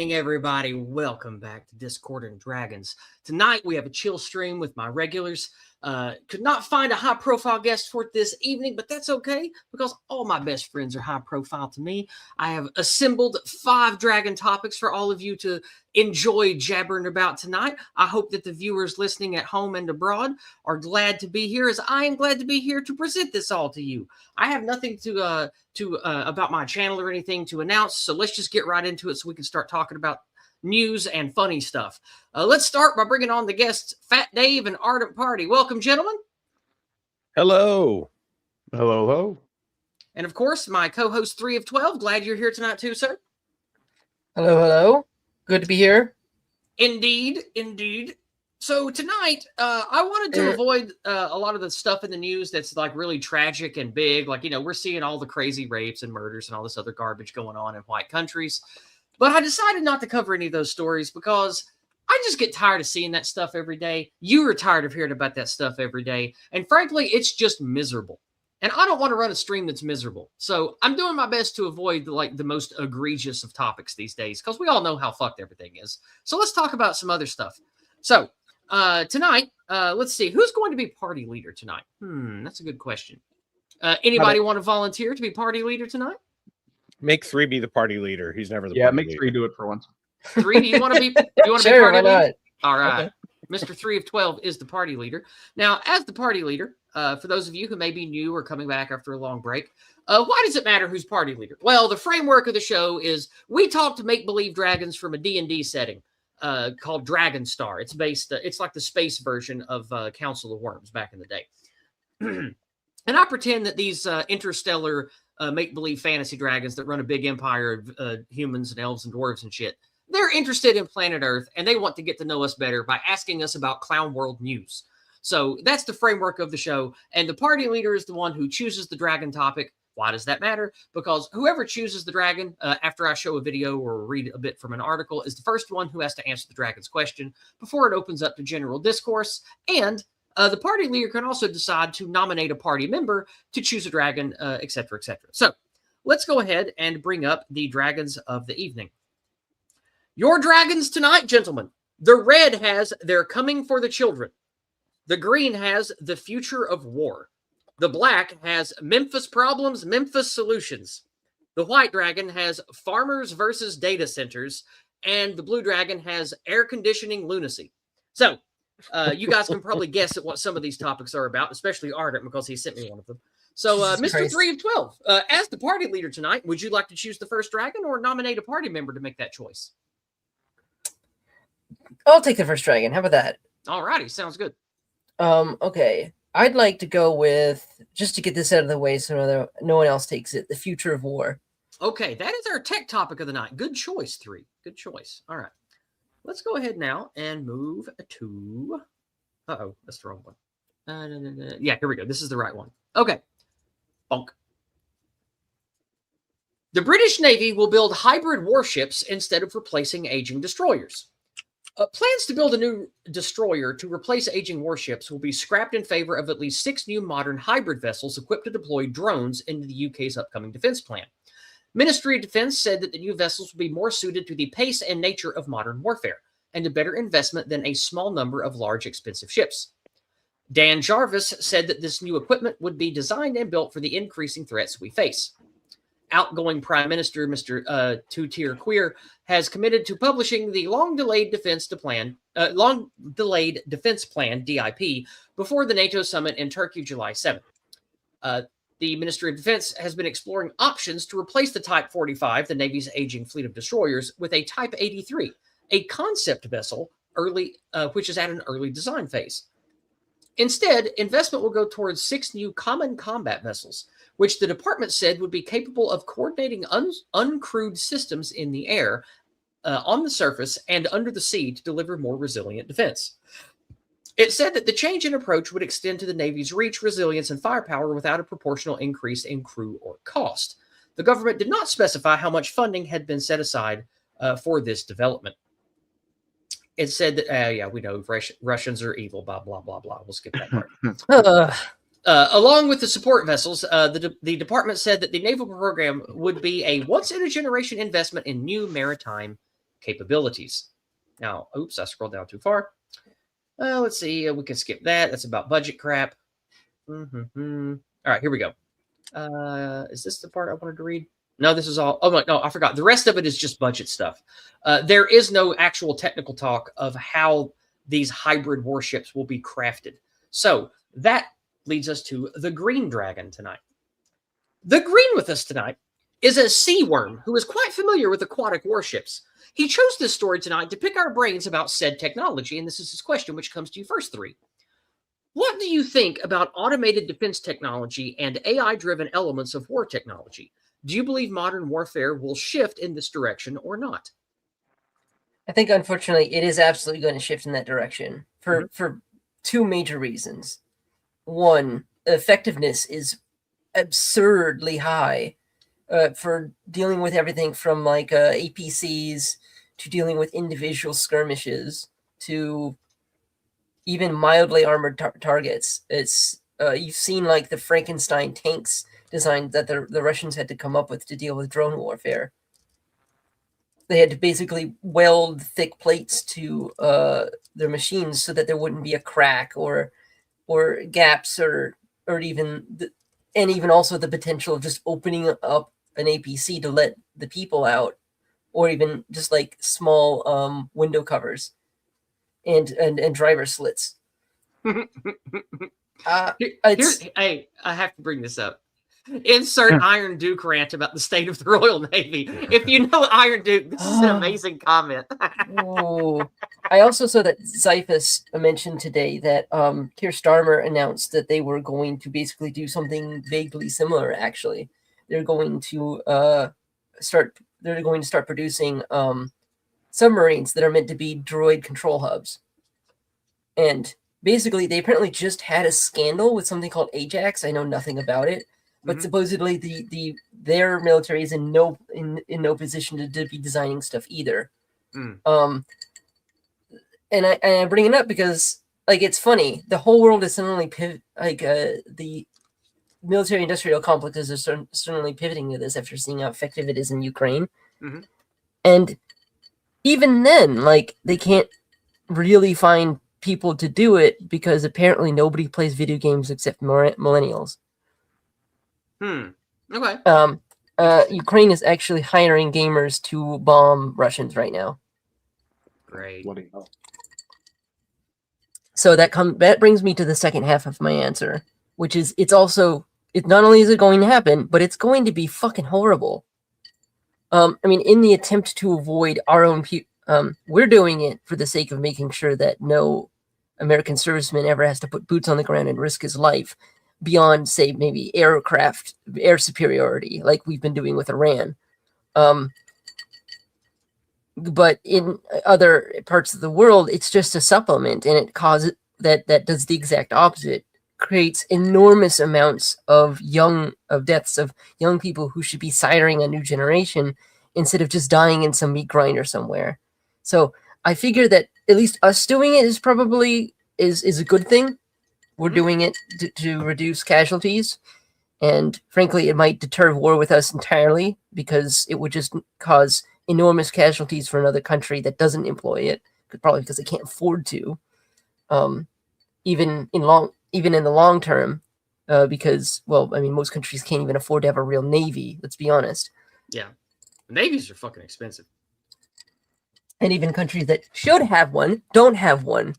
evening, everybody. Welcome back to Discord and Dragons. Tonight, we have a chill stream with my regulars. Could not find a high-profile guest for this evening, but that's okay, because all my best friends are high-profile to me. I have assembled 5 dragon topics for all of you to enjoy jabbering about tonight. I hope that the viewers listening at home and abroad are glad to be here, as I am glad to be here to present this all to you. I have nothing to about my channel or anything to announce, so let's just get right into it so we can start talking about news and funny stuff. Let's start by bringing on the guests, Fat Dave and Ardent Pardy. Welcome, gentlemen. Hello. Hello, hello. And of course, my co-host 3 of 12. Glad you're here tonight too, sir. Hello, hello. Good to be here. Indeed, indeed. So tonight, I wanted to avoid a lot of the stuff in the news that's like really tragic and big. Like, you know, we're seeing all the crazy rapes and murders and all this other garbage going on in white countries. But I decided not to cover any of those stories because I just get tired of seeing that stuff every day. You are tired of hearing about that stuff every day. And frankly, it's just miserable. And I don't want to run a stream that's miserable. So I'm doing my best to avoid the most egregious of topics these days because we all know how fucked everything is. So let's talk about some other stuff. So tonight, let's see. Who's going to be party leader tonight? That's a good question. Anybody want to volunteer to be party leader tonight? Make 3 be the party leader. He's never the Yeah, party make leader. 3 do it for once. 3, do you want to be? Sure, party why leader? not? All right. Okay. Mr. 3 of 12 is the party leader. Now, as the party leader, for those of you who may be new or coming back after a long break, why does it matter who's party leader? Well, the framework of the show is we talk to make-believe dragons from a D&D setting called Dragon Star. It's based, it's like the space version of Council of Worms back in the day. And I pretend that these interstellar make-believe fantasy dragons that run a big empire of humans and elves and dwarves and shit, they're interested in planet Earth, and they want to get to know us better by asking us about Clown World news. So that's the framework of the show, and the party leader is the one who chooses the dragon topic. Why does that matter? Because whoever chooses the dragon after I show a video or read a bit from an article is the first one who has to answer the dragon's question before it opens up to general discourse, and the party leader can also decide to nominate a party member to choose a dragon, etc., etc. So let's go ahead and bring up the dragons of the evening. Your dragons tonight, gentlemen. The red has "They're coming for the children." The green has "The future of war." The black has "Memphis problems, Memphis solutions." The white dragon has "Farmers versus data centers." And the blue dragon has "Air conditioning lunacy." So you guys can probably guess at what some of these topics are about, especially Ardent, because he sent me one of them. So, Mr. 3 of 12, as the party leader tonight, would you like to choose the first dragon or nominate a party member to make that choice? I'll take the first dragon. How about that? All righty, sounds good. Okay. I'd like to go with, just to get this out of the way so no one else takes it, the future of war. Okay, that is our tech topic of the night. Good choice, 3. Good choice. All right. Let's go ahead now and move to... Uh-oh, that's the wrong one. Yeah, here we go. This is the right one. Okay. Bonk. The British Navy will build hybrid warships instead of replacing aging destroyers. Plans to build a new destroyer to replace aging warships will be scrapped in favor of at least 6 new modern hybrid vessels equipped to deploy drones into the UK's upcoming defense plan. Ministry of Defense said that the new vessels will be more suited to the pace and nature of modern warfare, and a better investment than a small number of large, expensive ships. Dan Jarvis said that this new equipment would be designed and built for the increasing threats we face. Outgoing Prime Minister Mr. Two-Tier Queer has committed to publishing the long-delayed defense plan (DIP) before the NATO summit in Turkey, July 7th. The Ministry of Defense has been exploring options to replace the Type 45, the Navy's aging fleet of destroyers, with a Type 83, a concept vessel, which is at an early design phase. Instead, investment will go towards 6 new common combat vessels, which the department said would be capable of coordinating uncrewed systems in the air, on the surface, and under the sea to deliver more resilient defense. It said that the change in approach would extend to the Navy's reach, resilience, and firepower without a proportional increase in crew or cost. The government did not specify how much funding had been set aside for this development. It said that, yeah, we know Russians are evil, blah, blah, blah, blah. We'll skip that part. Along with the support vessels, the department said that the naval program would be a once-in-a-generation investment in new maritime capabilities. Now, oops, I scrolled down too far. Let's see. We can skip that. That's about budget crap. All right, here we go. Is this the part I wanted to read? No, this is all. Oh, no, I forgot. The rest of it is just budget stuff. There is no actual technical talk of how these hybrid warships will be crafted. So that leads us to the Green Dragon tonight. The Green with us tonight is a sea worm who is quite familiar with aquatic warships. He chose this story tonight to pick our brains about said technology, and this is his question, which comes to you first, Three. What do you think about automated defense technology and AI-driven elements of war technology? Do you believe modern warfare will shift in this direction or not? I think, unfortunately, it is absolutely going to shift in that direction for two major reasons. One, effectiveness is absurdly high for dealing with everything from like APCs to dealing with individual skirmishes to even mildly armored targets. It's you've seen like the Frankenstein tanks design that the Russians had to come up with to deal with drone warfare. They had to basically weld thick plates to their machines so that there wouldn't be a crack or gaps or even even also the potential of just opening up an APC to let the people out, or even just like small window covers and driver slits. Hey, I have to bring this up. Insert Iron Duke rant about the state of the Royal Navy. If you know Iron Duke, this is an amazing comment. I also saw that Xiphus mentioned today that Keir Starmer announced that they were going to basically do something vaguely similar. Actually, they're going to start producing submarines that are meant to be droid control hubs, and basically they apparently just had a scandal with something called Ajax. I know nothing about it. But supposedly their military is in no position to be designing stuff either. And I bring it up because like it's funny. The whole world is suddenly the military industrial complexes are certainly pivoting to this after seeing how effective it is in Ukraine. And even then, like they can't really find people to do it because apparently nobody plays video games except millennials. Okay. Ukraine is actually hiring gamers to bomb Russians right now. Great. So that brings me to the second half of my answer, which is it's not only is it going to happen, but it's going to be fucking horrible. I mean, in the attempt to avoid our own we're doing it for the sake of making sure that no American serviceman ever has to put boots on the ground and risk his life beyond, say, maybe air superiority, like we've been doing with Iran. But in other parts of the world, it's just a supplement, and it causes that does the exact opposite. Creates enormous amounts of deaths of young people who should be siring a new generation instead of just dying in some meat grinder somewhere. So I figure that at least us doing it is probably is a good thing. We're doing it to reduce casualties, and frankly, it might deter war with us entirely because it would just cause enormous casualties for another country that doesn't employ it, probably because they can't afford to. Even in the long term, because most countries can't even afford to have a real navy. Let's be honest. Yeah, navies are fucking expensive, and even countries that should have one don't have one.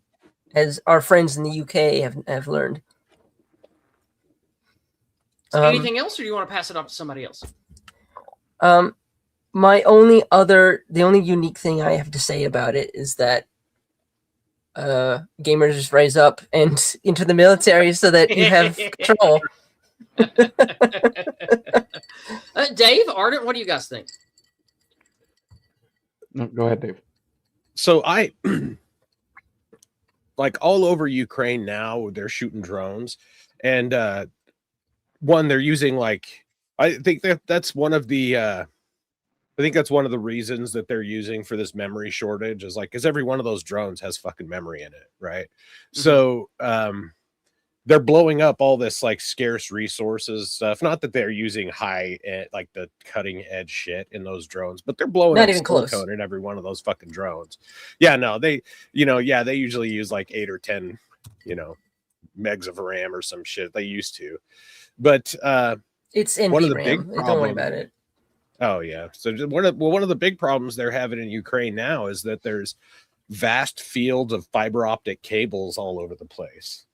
As our friends in the UK have learned. Anything else, or do you want to pass it off to somebody else? The only unique thing I have to say about it is that gamers just rise up and into the military so that you have control. Dave, Ardent, what do you guys think? No, go ahead, Dave. So like all over Ukraine now, they're shooting drones, and they're using I think that's one of the reasons that they're using for this memory shortage is because every one of those drones has fucking memory in it, right? So they're blowing up all this like scarce resources stuff. Not that they're using like the cutting edge shit in those drones, but they're blowing Not up even silicone close. in every one of those fucking drones. Yeah, no, they they usually use like 8 or 10 megs of RAM or some shit. They used to, but It's one of the NVRAM. big Don't worry about it. Oh yeah. So one of the big problems they're having in Ukraine now is that there's vast fields of fiber optic cables all over the place.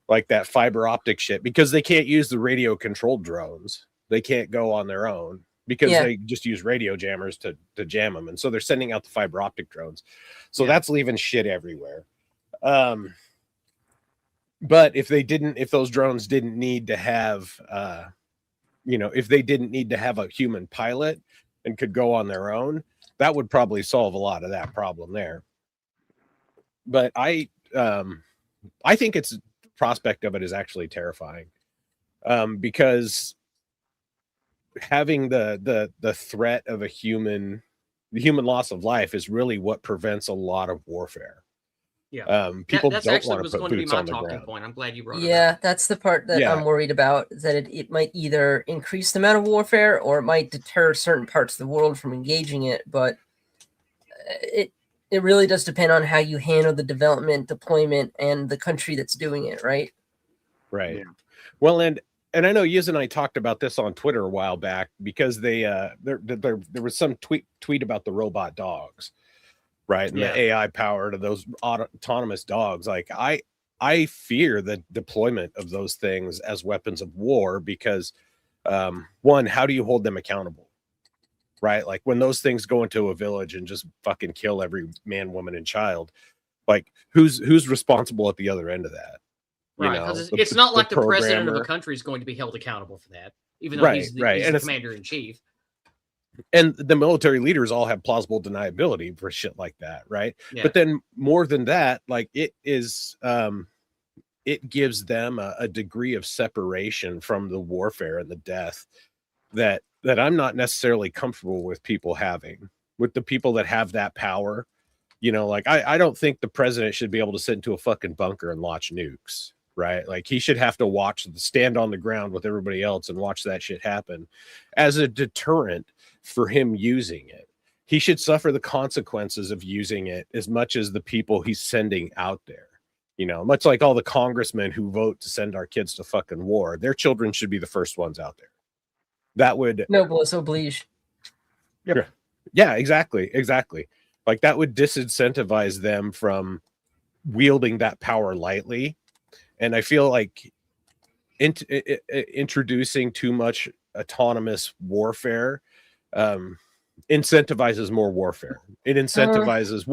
Like that fiber optic shit, because they can't use the radio controlled drones. They can't go on their own because they just use radio jammers to jam them. And so they're sending out the fiber optic drones. So that's leaving shit everywhere. But if those drones didn't need to have if they didn't need to have a human pilot and could go on their own, that would probably solve a lot of that problem there. But I think the prospect of it is actually terrifying, because having the threat of the human loss of life is really what prevents a lot of warfare. Yeah, people that's don't actually want to was put going to be boots my on the talking ground. point. I'm glad you brought it up. Yeah, that's the part that I'm worried about, that it might either increase the amount of warfare or it might deter certain parts of the world from engaging it. But it really does depend on how you handle the development, deployment, and the country that's doing it, right? Right. Yeah. Well, and I know Yiz and I talked about this on Twitter a while back, because there was some tweet about the robot dogs, right? And the AI power to those autonomous dogs. Like I fear the deployment of those things as weapons of war, because one, how do you hold them accountable? Right? Like when those things go into a village and just fucking kill every man, woman, and child, like who's responsible at the other end of that? Right, because it's not like the president of a country is going to be held accountable for that, even though he's the commander-in-chief. And the military leaders all have plausible deniability for shit like that, right? Yeah. But then more than that, like it gives them a degree of separation from the warfare and the death that I'm not necessarily comfortable with people having, with the people that have that power. Like I don't think the president should be able to sit into a fucking bunker and launch nukes, right? Like he should have to stand on the ground with everybody else and watch that shit happen as a deterrent for him using it. He should suffer the consequences of using it as much as the people he's sending out there. Much like all the congressmen who vote to send our kids to fucking war, their children should be the first ones out there. That would noblesse oblige. Yep. Yeah, exactly. Like that would disincentivize them from wielding that power lightly. And I feel like introducing too much autonomous warfare incentivizes more warfare. It incentivizes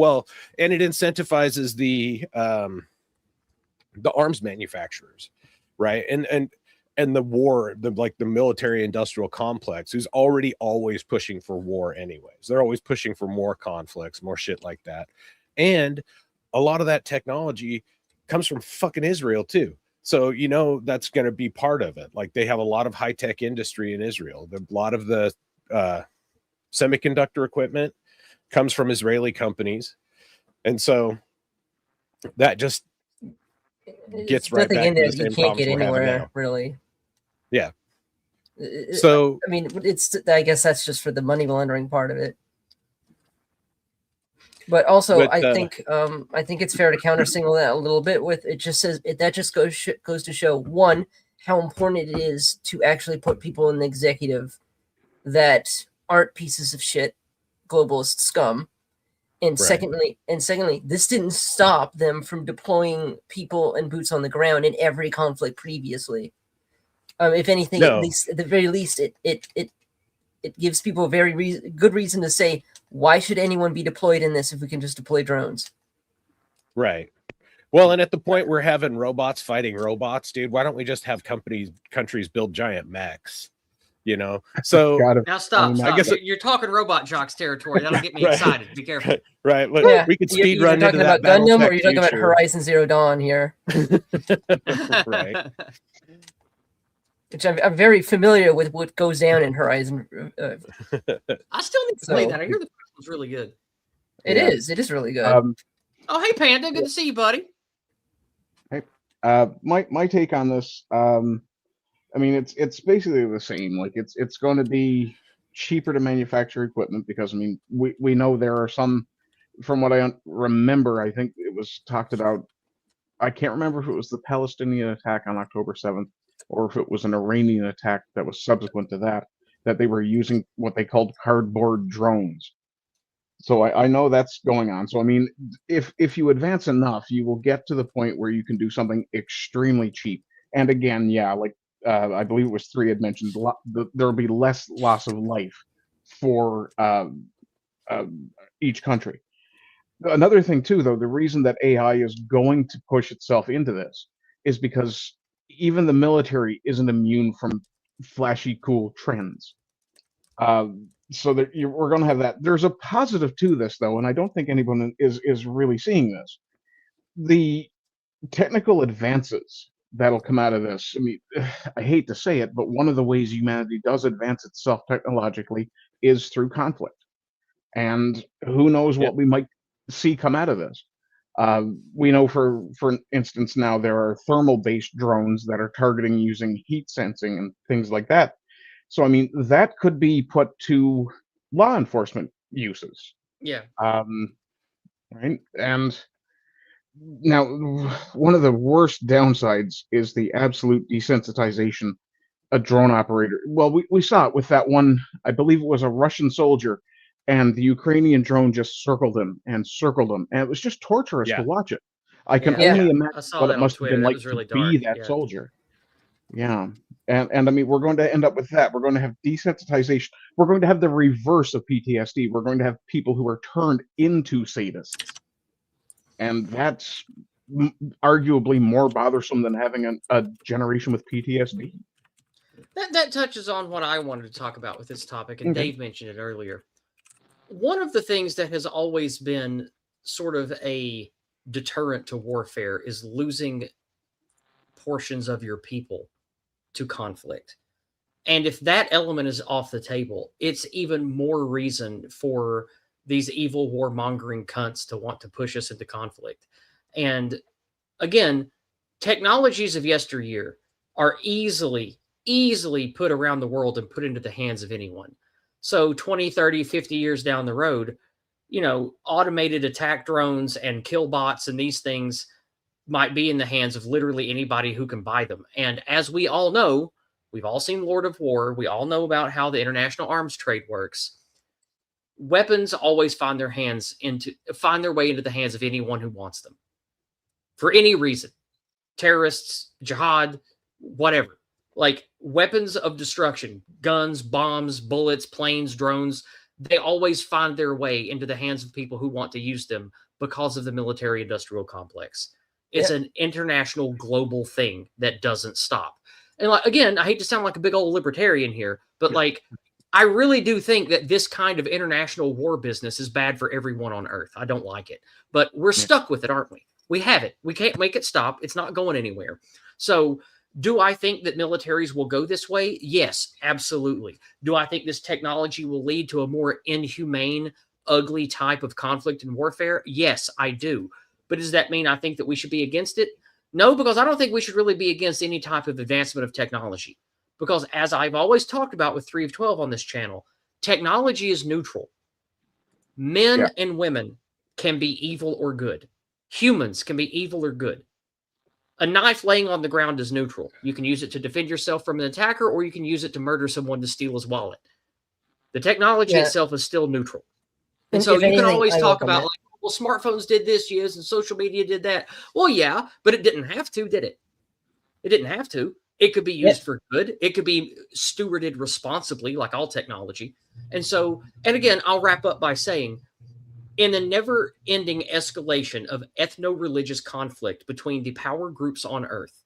and it incentivizes the arms manufacturers, right? And the war, the military industrial complex, who's already always pushing for war anyways. They're always pushing for more conflicts, more shit like that. And a lot of that technology comes from fucking Israel too. So, that's going to be part of it. Like they have a lot of high tech industry in Israel. A lot of the semiconductor equipment comes from Israeli companies. And so that just gets right back to the same problems we're having now. Really. Yeah. So, I mean, I guess that's just for the money laundering part of it. But also, I think it's fair to countersignal that a little bit with it. Just says that just goes to show, one, how important it is to actually put people in the executive that aren't pieces of shit, globalist scum. And secondly, this didn't stop them from deploying people and boots on the ground in every conflict previously. If anything, at the very least, it gives people a very good reason to say, why should anyone be deployed in this if we can just deploy drones? Right. Well, and at the point we're having robots fighting robots, dude, why don't we just have countries build giant mechs? So now stop. I guess you're talking robot jocks territory. That'll get me excited. Be careful. Right. Well, we could speed run into that. Gundam, or you're talking about Horizon Zero Dawn here. Right. Which I'm very familiar with what goes down in Horizon. I still need to play that. I hear the first one's really good. It is really good. Oh, hey, Panda. Good to see you, buddy. Hey. My take on this, I mean, it's basically the same. Like it's going to be cheaper to manufacture equipment because I mean we know there are some. From what I remember, I think it was talked about. I can't remember if it was the Palestinian attack on October 7th or if it was an Iranian attack that was subsequent to that. That they were using what they called cardboard drones. So I know that's going on. So I mean, if you advance enough, you will get to the point where you can do something extremely cheap. And again, yeah, like I believe it was three had mentioned, there'll be less loss of life for uh, each country. Another thing too, though, the reason that AI is going to push itself into this is because even the military isn't immune from flashy, cool trends. So that we're going to have that. There's a positive to this, though, and I don't think anyone is really seeing this. The technical advances that'll come out of this. I mean, I hate to say it, but one of the ways humanity does advance itself technologically is through conflict, and who knows what we might see come out of this. We know, for instance, now there are thermal-based drones that are targeting using heat sensing and things like that. So, I mean, that could be put to law enforcement uses. Yeah. Right. And now, one of the worst downsides is the absolute desensitization a drone operator. Well, we saw it with that one, I believe it was a Russian soldier, and the Ukrainian drone just circled him and circled him. And it was just torturous to watch it. I can only imagine I saw what that it on must have Twitter. been That like was really to be dark. that soldier. Yeah. And I mean, we're going to end up with that. We're going to have desensitization. We're going to have the reverse of PTSD. We're going to have people who are turned into sadists. And that's arguably more bothersome than having a generation with PTSD. That touches on what I wanted to talk about with this topic, and Dave mentioned it earlier. One of the things that has always been sort of a deterrent to warfare is losing portions of your people to conflict. And if that element is off the table, it's even more reason for these evil warmongering cunts to want to push us into conflict. And again, technologies of yesteryear are easily put around the world and put into the hands of anyone. So 20, 30, 50 years down the road, automated attack drones and kill bots and these things might be in the hands of literally anybody who can buy them. And as we all know, we've all seen Lord of War. We all know about how the international arms trade works. Weapons always find their way into the hands of anyone who wants them for any reason. Terrorists, jihad, whatever. Like weapons of destruction, guns, bombs, bullets, planes, drones, they always find their way into the hands of people who want to use them because of the military industrial complex. It's an international global thing that doesn't stop. And like, again, I hate to sound like a big old libertarian here, but like, I really do think that this kind of international war business is bad for everyone on Earth. I don't like it, but we're stuck with it, aren't we? We have it. We can't make it stop. It's not going anywhere. So do I think that militaries will go this way? Yes, absolutely. Do I think this technology will lead to a more inhumane, ugly type of conflict and warfare? Yes, I do. But does that mean I think that we should be against it? No, because I don't think we should really be against any type of advancement of technology. Because as I've always talked about with 3 of 12 on this channel, technology is neutral. Men and women can be evil or good. Humans can be evil or good. A knife laying on the ground is neutral. You can use it to defend yourself from an attacker, or you can use it to murder someone to steal his wallet. The technology itself is still neutral. And so you can always talk about, like, well, smartphones did this, yes, and social media did that. Well, yeah, but it didn't have to, did it? It didn't have to. It could be used for good. It could be stewarded responsibly, like all technology. And so, and again, I'll wrap up by saying, in the never-ending escalation of ethno-religious conflict between the power groups on Earth,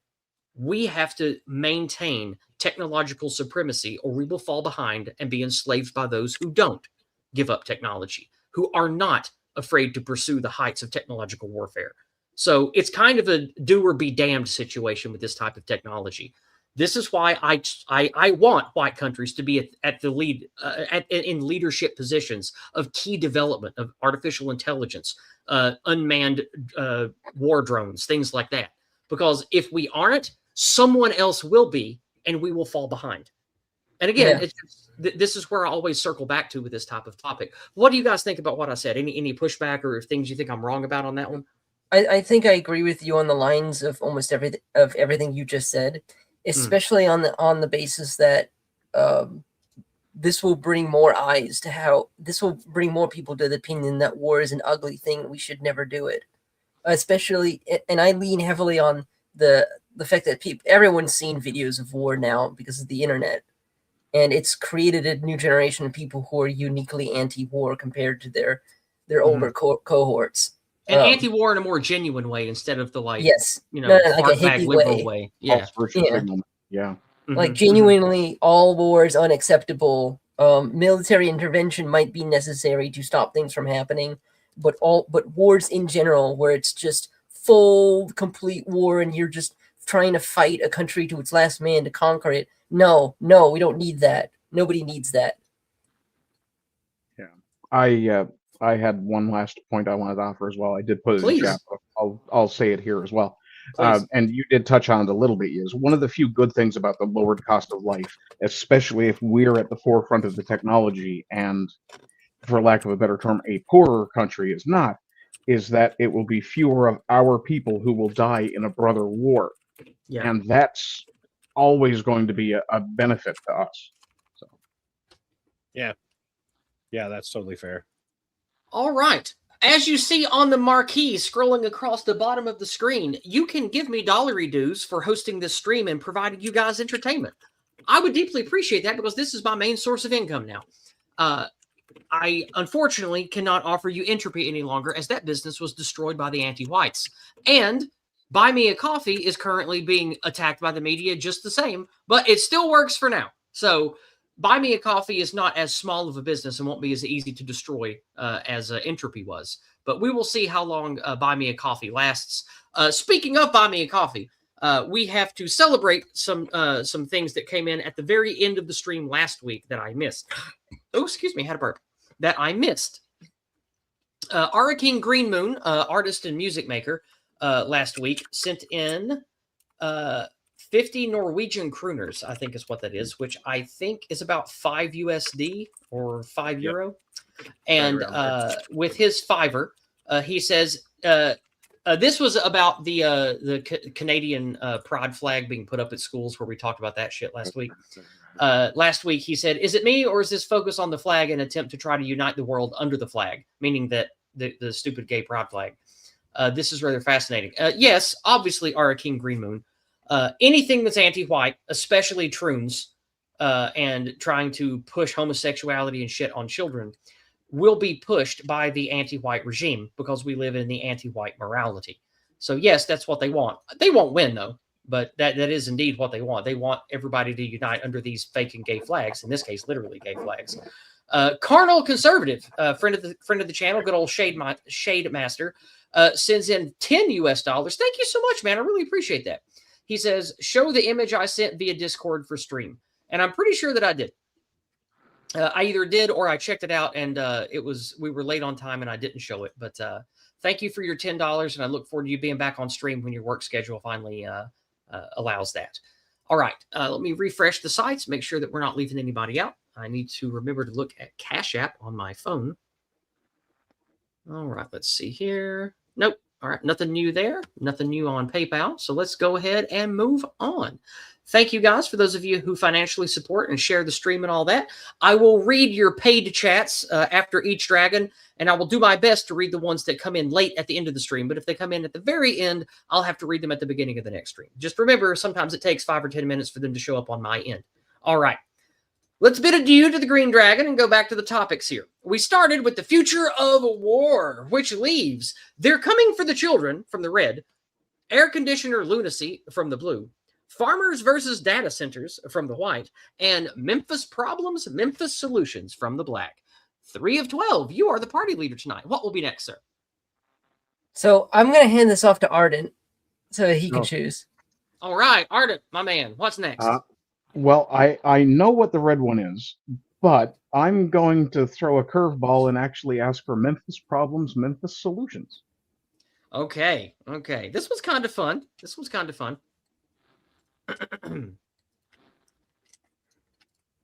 we have to maintain technological supremacy, or we will fall behind and be enslaved by those who don't give up technology, who are not afraid to pursue the heights of technological warfare. So it's kind of a do or be damned situation with this type of technology. This is why I want white countries to be at the lead, in leadership positions of key development of artificial intelligence, unmanned war drones, things like that. because if we aren't, someone else will be, and we will fall behind. And again, this is where I always circle back to with this type of topic. What do you guys think about what I said? Any pushback or things you think I'm wrong about on that one? I think I agree with you on the lines of almost everything you just said, especially on the basis that this will bring more eyes to how this will bring more people to the opinion that war is an ugly thing. We should never do it. Especially, and I lean heavily on the fact that everyone's seen videos of war now because of the internet, and it's created a new generation of people who are uniquely anti-war compared to their older cohorts. And anti-war in a more genuine way instead of the like fart bag liberal way. Yeah. Yeah. Like genuinely, all war is unacceptable. Military intervention might be necessary to stop things from happening, but wars in general, where it's just full, complete war, and you're just trying to fight a country to its last man to conquer it. No, we don't need that. Nobody needs that. Yeah, I had one last point I wanted to offer as well. I did put it in chat. I'll say it here as well. And you did touch on it a little bit. Is one of the few good things about the lowered cost of life, especially if we're at the forefront of the technology, and for lack of a better term, a poorer country is not, is that it will be fewer of our people who will die in a brother war. Yeah. And that's always going to be a benefit to us. So, yeah, that's totally fair. All right. As you see on the marquee scrolling across the bottom of the screen, you can give me dollary dues for hosting this stream and providing you guys entertainment. I would deeply appreciate that because this is my main source of income now. I unfortunately cannot offer you entropy any longer, as that business was destroyed by the anti-whites. And Buy Me a Coffee is currently being attacked by the media just the same, but it still works for now. So Buy Me a Coffee is not as small of a business and won't be as easy to destroy as entropy was. But we will see how long Buy Me a Coffee lasts. Speaking of Buy Me a Coffee, we have to celebrate some things that came in at the very end of the stream last week that I missed. Oh, excuse me, I had a burp. That I missed. Ara King Green Moon, artist and music maker, last week sent in 50 Norwegian krooners, I think is what that is, which I think is about 5 USD or 5 euro. And with his Fiverr, he says this was about the Canadian pride flag being put up at schools, where we talked about that shit last week. Last week, he said, "Is it me, or is this focus on the flag and attempt to try to unite the world under the flag?" Meaning that the stupid gay pride flag. This is rather fascinating. Yes, obviously, Ara King Green Moon. Anything that's anti-white, especially troons, and trying to push homosexuality and shit on children, will be pushed by the anti-white regime because we live in the anti-white morality. So yes, that's what they want. They won't win though, but that is indeed what they want. They want everybody to unite under these fake and gay flags. In this case, literally gay flags. Carnal Conservative, friend of the channel, good old Shade Master, sends in $10 US. Thank you so much, man. I really appreciate that. He says, "Show the image I sent via Discord for stream," and I'm pretty sure that I did. I either did or I checked it out, and we were late on time and I didn't show it. But thank you for your $10, and I look forward to you being back on stream when your work schedule finally allows that. All right, let me refresh the sites, make sure that we're not leaving anybody out. I need to remember to look at Cash App on my phone. All right, let's see here. Nope. All right, nothing new there. Nothing new on PayPal. So let's go ahead and move on. Thank you guys for those of you who financially support and share the stream and all that. I will read your paid chats after each dragon, and I will do my best to read the ones that come in late at the end of the stream. But if they come in at the very end, I'll have to read them at the beginning of the next stream. Just remember, sometimes it takes 5 or 10 minutes for them to show up on my end. All right. Let's bid adieu to the Green Dragon and go back to the topics here. We started with the future of war, which leaves "They're Coming for the Children" from the red, air conditioner lunacy from the blue, farmers versus data centers from the white, and Memphis problems, Memphis solutions from the black. 3 of 12. You are the party leader tonight. What will be next, sir? So I'm going to hand this off to Ardent so he can choose. All right, Ardent, my man. What's next? Well, I know what the red one is, but I'm going to throw a curveball and actually ask for Memphis problems, Memphis solutions. Okay. This was kind of fun.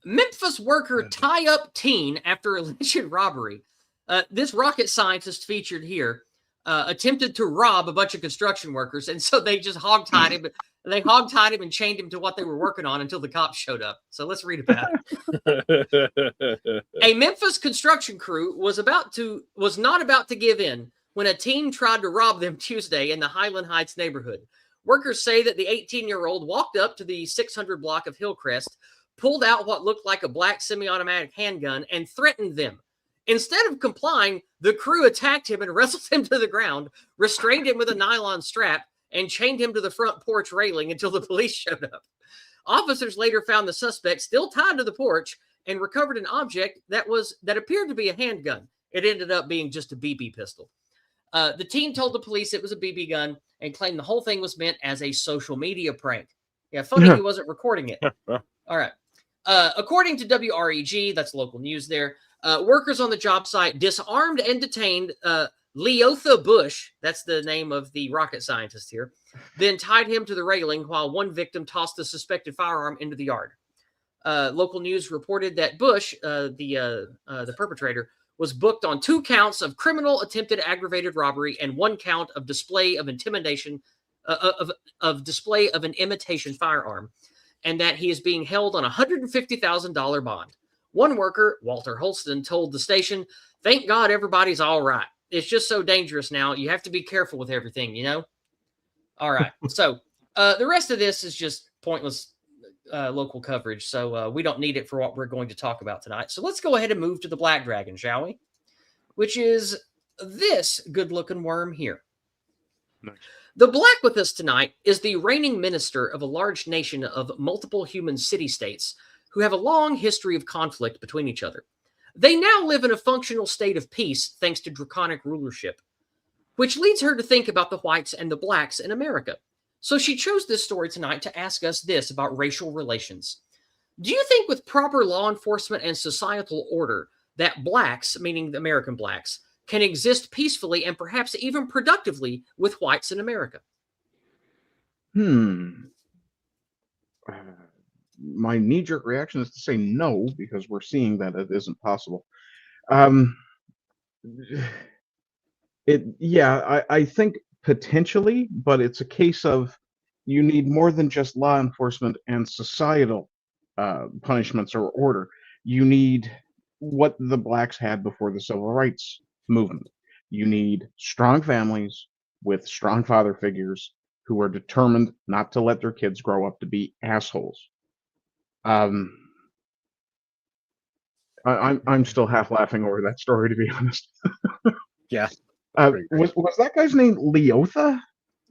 Memphis worker tie up teen after alleged robbery. This rocket scientist featured here attempted to rob a bunch of construction workers, and so they just hogtied him. They hogtied him and chained him to what they were working on until the cops showed up. So let's read about it. A Memphis construction crew was not about to give in when a teen tried to rob them Tuesday in the Highland Heights neighborhood. Workers say that the 18-year-old walked up to the 600 block of Hillcrest, pulled out what looked like a black semi-automatic handgun, and threatened them. Instead of complying, the crew attacked him and wrestled him to the ground, restrained him with a nylon strap, and chained him to the front porch railing until the police showed up. Officers later found the suspect still tied to the porch and recovered an object that appeared to be a handgun. It ended up being just a BB pistol. The teen told the police it was a BB gun and claimed the whole thing was meant as a social media prank. Yeah, funny he wasn't recording it. All right. According to WREG, that's local news there, workers on the job site disarmed and detained Leotha Bush, that's the name of the rocket scientist here, then tied him to the railing while one victim tossed the suspected firearm into the yard. Local news reported that Bush, the perpetrator, was booked on 2 counts of criminal attempted aggravated robbery and 1 count of display of intimidation, of display of an imitation firearm, and that he is being held on a $150,000 bond. One worker, Walter Holston, told the station, "Thank God everybody's all right. It's just so dangerous now. You have to be careful with everything, you know?" All right. So the rest of this is just pointless local coverage. So we don't need it for what we're going to talk about tonight. So let's go ahead and move to the Black Dragon, shall we? Which is this good-looking worm here. Nice. The black with us tonight is the reigning minister of a large nation of multiple human city-states who have a long history of conflict between each other. They now live in a functional state of peace thanks to draconic rulership, which leads her to think about the whites and the blacks in America. So she chose this story tonight to ask us this about racial relations. Do you think with proper law enforcement and societal order that blacks, meaning the American blacks, can exist peacefully and perhaps even productively with whites in America? My knee-jerk reaction is to say no, because we're seeing that it isn't possible. I think potentially, but it's a case of you need more than just law enforcement and societal punishments or order. You need what the blacks had before the civil rights movement. You need strong families with strong father figures who are determined not to let their kids grow up to be assholes. I'm still half laughing over that story, to be honest. Yeah. Was that guy's name Leotha?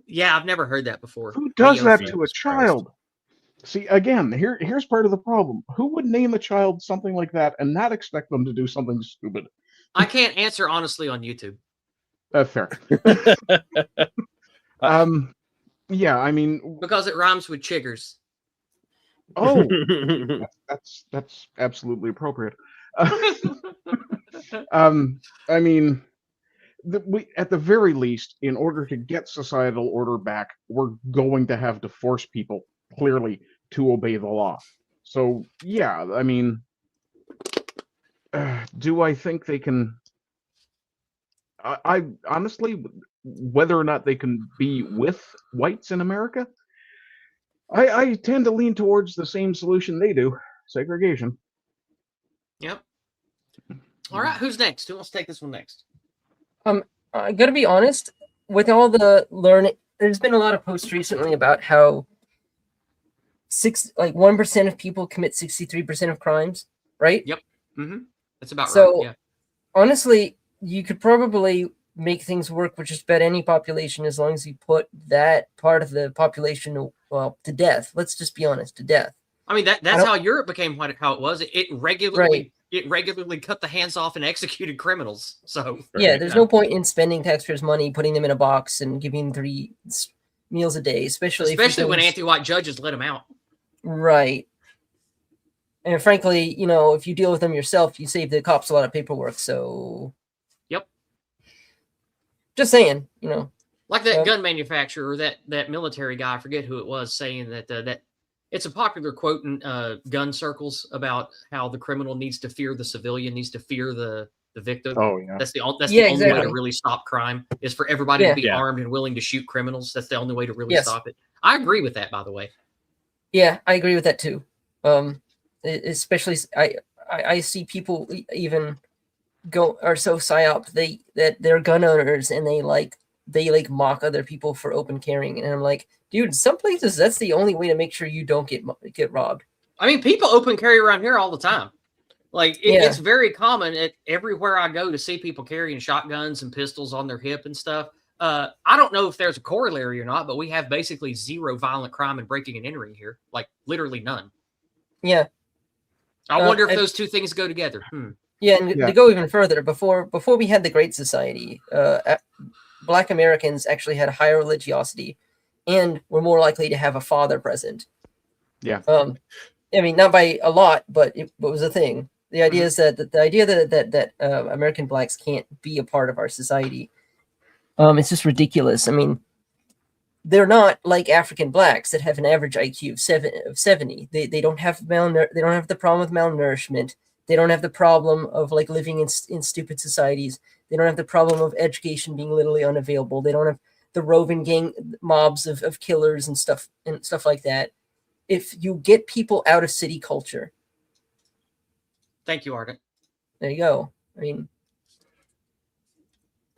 Yeah, I've never heard that before. Who does Leotha. that to a child? See, again, here's part of the problem. Who would name a child something like that and not expect them to do something stupid? I can't answer honestly on YouTube. Fair. Yeah, I mean, because it rhymes with chiggers. Oh, that's absolutely appropriate. I mean, we at the very least, in order to get societal order back, we're going to have to force people clearly to obey the law. So yeah, I mean, do I think they can? I honestly, whether or not they can be with whites in America, I tend to lean towards the same solution they do: segregation. Yep. All right, who's next? Who wants to take this one next? I gotta be honest, with all the learning, there's been a lot of posts recently about how 1% of people commit 63% of crimes, right? Yep. Mm-hmm. That's about so, right. Yeah. Honestly, you could probably make things work with just about any population as long as you put that part of the population, well, to death. Let's just be honest, to death. I mean, that's how Europe became how it was. It regularly cut the hands off and executed criminals. So yeah, there's no point in spending taxpayers' money, putting them in a box, and giving them 3 meals a day, especially when anti-white judges let them out. Right. And frankly, if you deal with them yourself, you save the cops a lot of paperwork. So, yep. Just saying, Like that gun manufacturer, that military guy, I forget who it was, saying that it's a popular quote in gun circles about how the criminal needs to fear the civilian, needs to fear the victim. Oh yeah. That's the only way exactly. to really stop crime is for everybody to be Yeah. armed and willing to shoot criminals. That's the only way to really Yes. stop it. I agree with that, by the way. Yeah, I agree with that too. Especially I see people even are so psyop that they're gun owners and they mock other people for open carrying, and I'm like, dude, some places that's the only way to make sure you don't get robbed. I mean, people open carry around here all the time. Like Yeah. it's very common at everywhere I go to see people carrying shotguns and pistols on their hip and stuff. I don't know if there's a corollary or not, but we have basically zero violent crime and breaking and entering here, like literally none. Yeah. I wonder if those two things go together. Yeah, and to go even further, before we had the Great Society, Black Americans actually had a higher religiosity and were more likely to have a father present. Yeah. I mean, not by a lot, but it was a thing. The idea is that American blacks can't be a part of our society. It's just ridiculous. I mean, they're not like African blacks that have an average IQ of 70. They don't have they don't have the problem with malnourishment. They don't have the problem of like living in stupid societies. They don't have the problem of education being literally unavailable. They don't have the roving gang mobs of killers and stuff like that. If you get people out of city culture. Thank you, Ardent. There you go. I mean,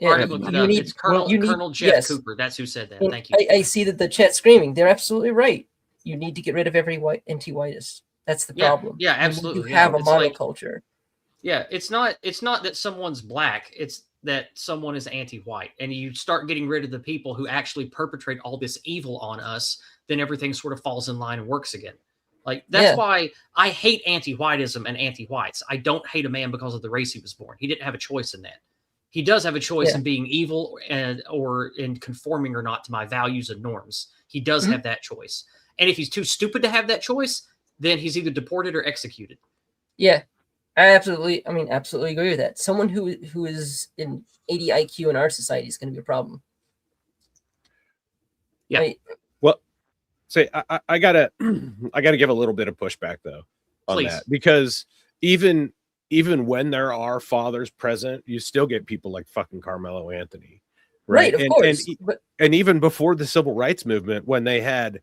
Ardent looked it up. It's Colonel Jeff Cooper. That's who said that. And thank you. I see that the chat's screaming. They're absolutely right. You need to get rid of every anti-whitist. That's the problem. Yeah, absolutely. You have a monoculture. Yeah, it's not that someone's black. It's that someone is anti-white, and you start getting rid of the people who actually perpetrate all this evil on us. Then everything sort of falls in line and works again. Like that's why I hate anti-whiteism and anti-whites. I don't hate a man because of the race he was born. He didn't have a choice in that. He does have a choice in being evil or in conforming or not to my values and norms. He does have that choice. And if he's too stupid to have that choice, then he's either deported or executed. Yeah, I absolutely agree with that. Someone who is in 80 IQ in our society is going to be a problem. Yeah. Say I gotta give a little bit of pushback though on that, because even when there are fathers present, you still get people like fucking Carmelo Anthony, right? Of course. And even before the civil rights movement, when they had,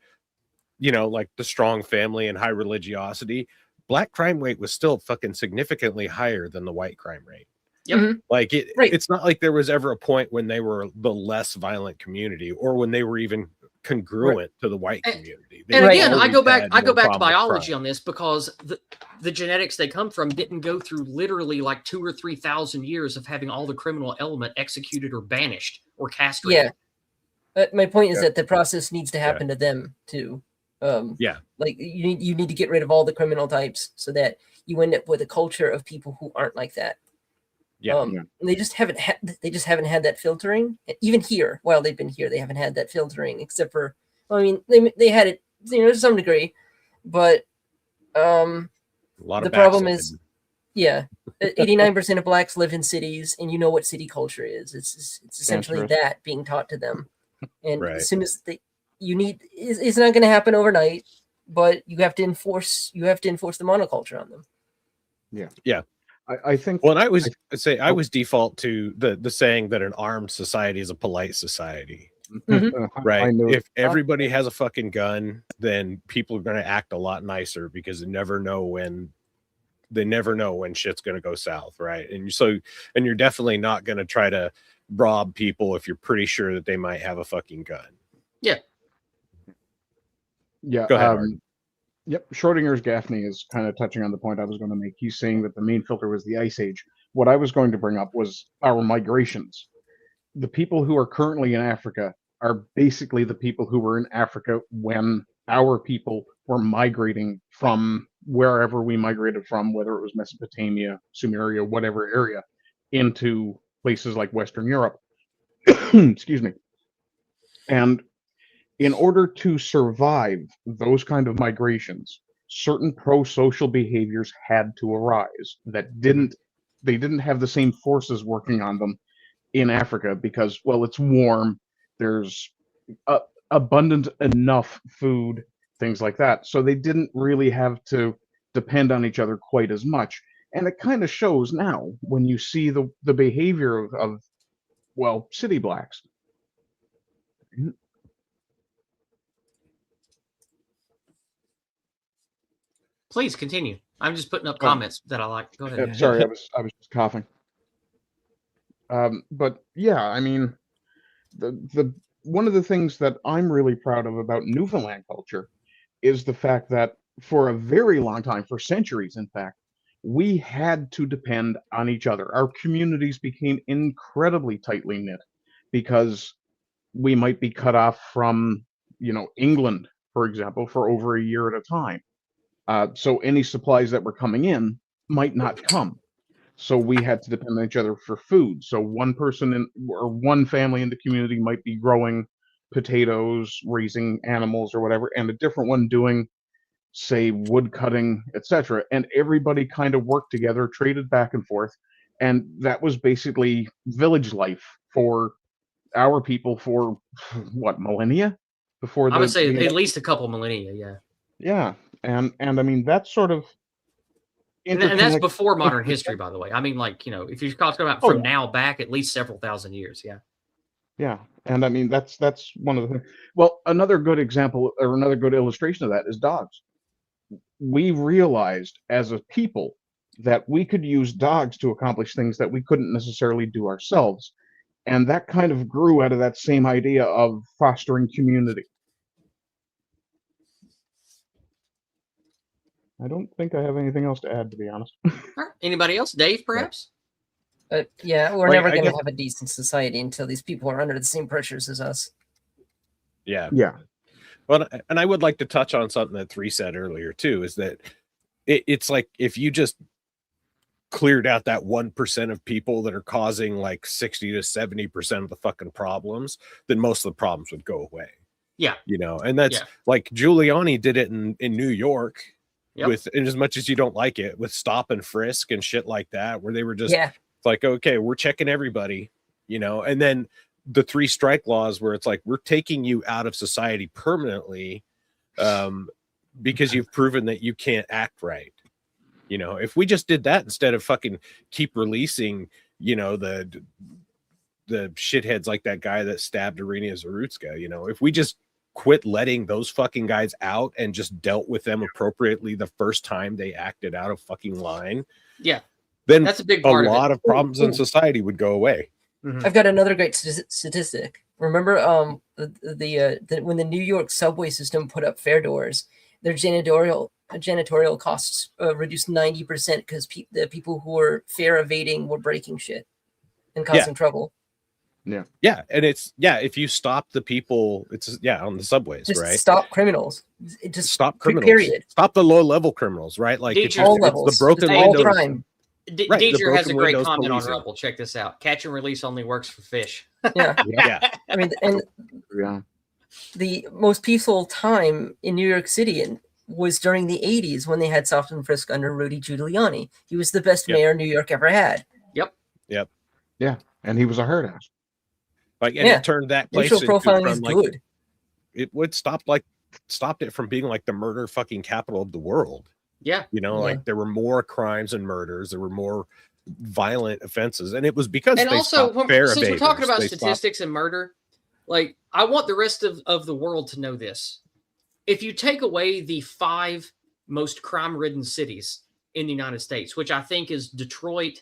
like the strong family and high religiosity, black crime rate was still fucking significantly higher than the white crime rate. Yep. Like it's not like there was ever a point when they were the less violent community or when they were even congruent to the white community. And again, I go back to biology on this, because the genetics they come from didn't go through literally like 2,000 or 3,000 years of having all the criminal element executed or banished or castrated. Yeah. My point is that the process needs to happen to them too. Like you need to get rid of all the criminal types so that you end up with a culture of people who aren't like that. And they just haven't had that filtering. Even here, while they've been here, they haven't had that filtering, except for, they had it, to some degree, but the problem is, 89% of blacks live in cities, and you know what city culture is. It's essentially that being taught to them, and as soon as it's not going to happen overnight, but you have to enforce the monoculture on them. Yeah. I think. Well, and I was default to the saying that an armed society is a polite society. Right. If everybody has a fucking gun, then people are going to act a lot nicer because they never know when shit's going to go south. Right. And you're definitely not going to try to rob people if you're pretty sure that they might have a fucking gun. Yeah. Yeah. Go ahead. Yep, Schrodinger's Gaffney is kind of touching on the point I was going to make. He's saying that the main filter was the Ice Age. What I was going to bring up was our migrations. The people who are currently in Africa are basically the people who were in Africa when our people were migrating from wherever we migrated from, whether it was Mesopotamia, Sumeria, whatever area, into places like Western Europe. Excuse me. And in order to survive those kind of migrations, certain pro-social behaviors had to arise that didn't have the same forces working on them in Africa because, well, it's warm, There's abundant enough food, things like that. So they didn't really have to depend on each other quite as much. And it kind of shows now when you see the behavior of well, city blacks. Please continue. I'm just putting up Oh. comments that I like. Go ahead. Sorry, I was just coughing. But yeah, I mean, the one of the things that I'm really proud of about Newfoundland culture is the fact that for a very long time, for centuries, in fact, we had to depend on each other. Our communities became incredibly tightly knit because we might be cut off from, England, for example, for over a year at a time. So any supplies that were coming in might not come. So we had to depend on each other for food. So one person or one family in the community might be growing potatoes, raising animals or whatever, and a different one doing, say, wood cutting, etc. And everybody kind of worked together, traded back and forth. And that was basically village life for our people for what, millennia? Before I would say the at least a couple millennia, yeah. Yeah. And I mean that's sort of And that's interconnect- before modern history, by the way. I mean, like, if you're talking about from now back, at least several thousand years, yeah. Yeah, and I mean that's one of the things. Well, another good example or another good illustration of that is dogs. We realized as a people that we could use dogs to accomplish things that we couldn't necessarily do ourselves, and that kind of grew out of that same idea of fostering community. I don't think I have anything else to add, to be honest. All right. Anybody else? Dave, perhaps? Yeah, we're Like, never I going to guess- have a decent society until these people are under the same pressures as us. Yeah. Yeah. Well, and I would like to touch on something that 3 said earlier too, is that it's like if you just cleared out that 1% of people that are causing like 60 to 70% of the fucking problems, then most of the problems would go away. Yeah. And that's like Giuliani did it in New York. Yep. With, and as much as you don't like it, with stop and frisk and shit like that, where they were just like, okay, we're checking everybody, and then the 3 strike laws where it's like, we're taking you out of society permanently because you've proven that you can't act right. If we just did that instead of fucking keep releasing, the shitheads like that guy that stabbed Irina Zarutska, if we just quit letting those fucking guys out and just dealt with them appropriately the first time they acted out of fucking line, then that's a big part a lot of of problems in society would go away. Mm-hmm. I've got another great statistic. Remember when the New York subway system put up fare doors, their janitorial costs reduced 90% because the people who were fare evading were breaking shit and causing trouble. Yeah, and if you stop the people, on the subways, just right? Stop criminals. Just stop criminals. Period. Stop the low level criminals, right? Like it's all the levels. broken all windows. crime. Deidre has a great windows comment policing. on Rebel. Check this out. Catch and release only works for fish. Yeah. Yeah. I mean, and the most peaceful time in New York City was during the 80s when they had stop and frisk under Rudy Giuliani. He was the best mayor New York ever had. Yep. Yeah, and he was a hard ass. Like, and it turned that place Racial profiling from, is like, good. It would stopped it from being like the murder fucking capital of the world. Yeah. Like there were more crimes and murders, there were more violent offenses, and it was because and they also stopped fare since we're talking evaders. about They statistics and murder, like I want the rest of the world to know this. If you take away the 5 most crime-ridden cities in the United States, which I think is Detroit,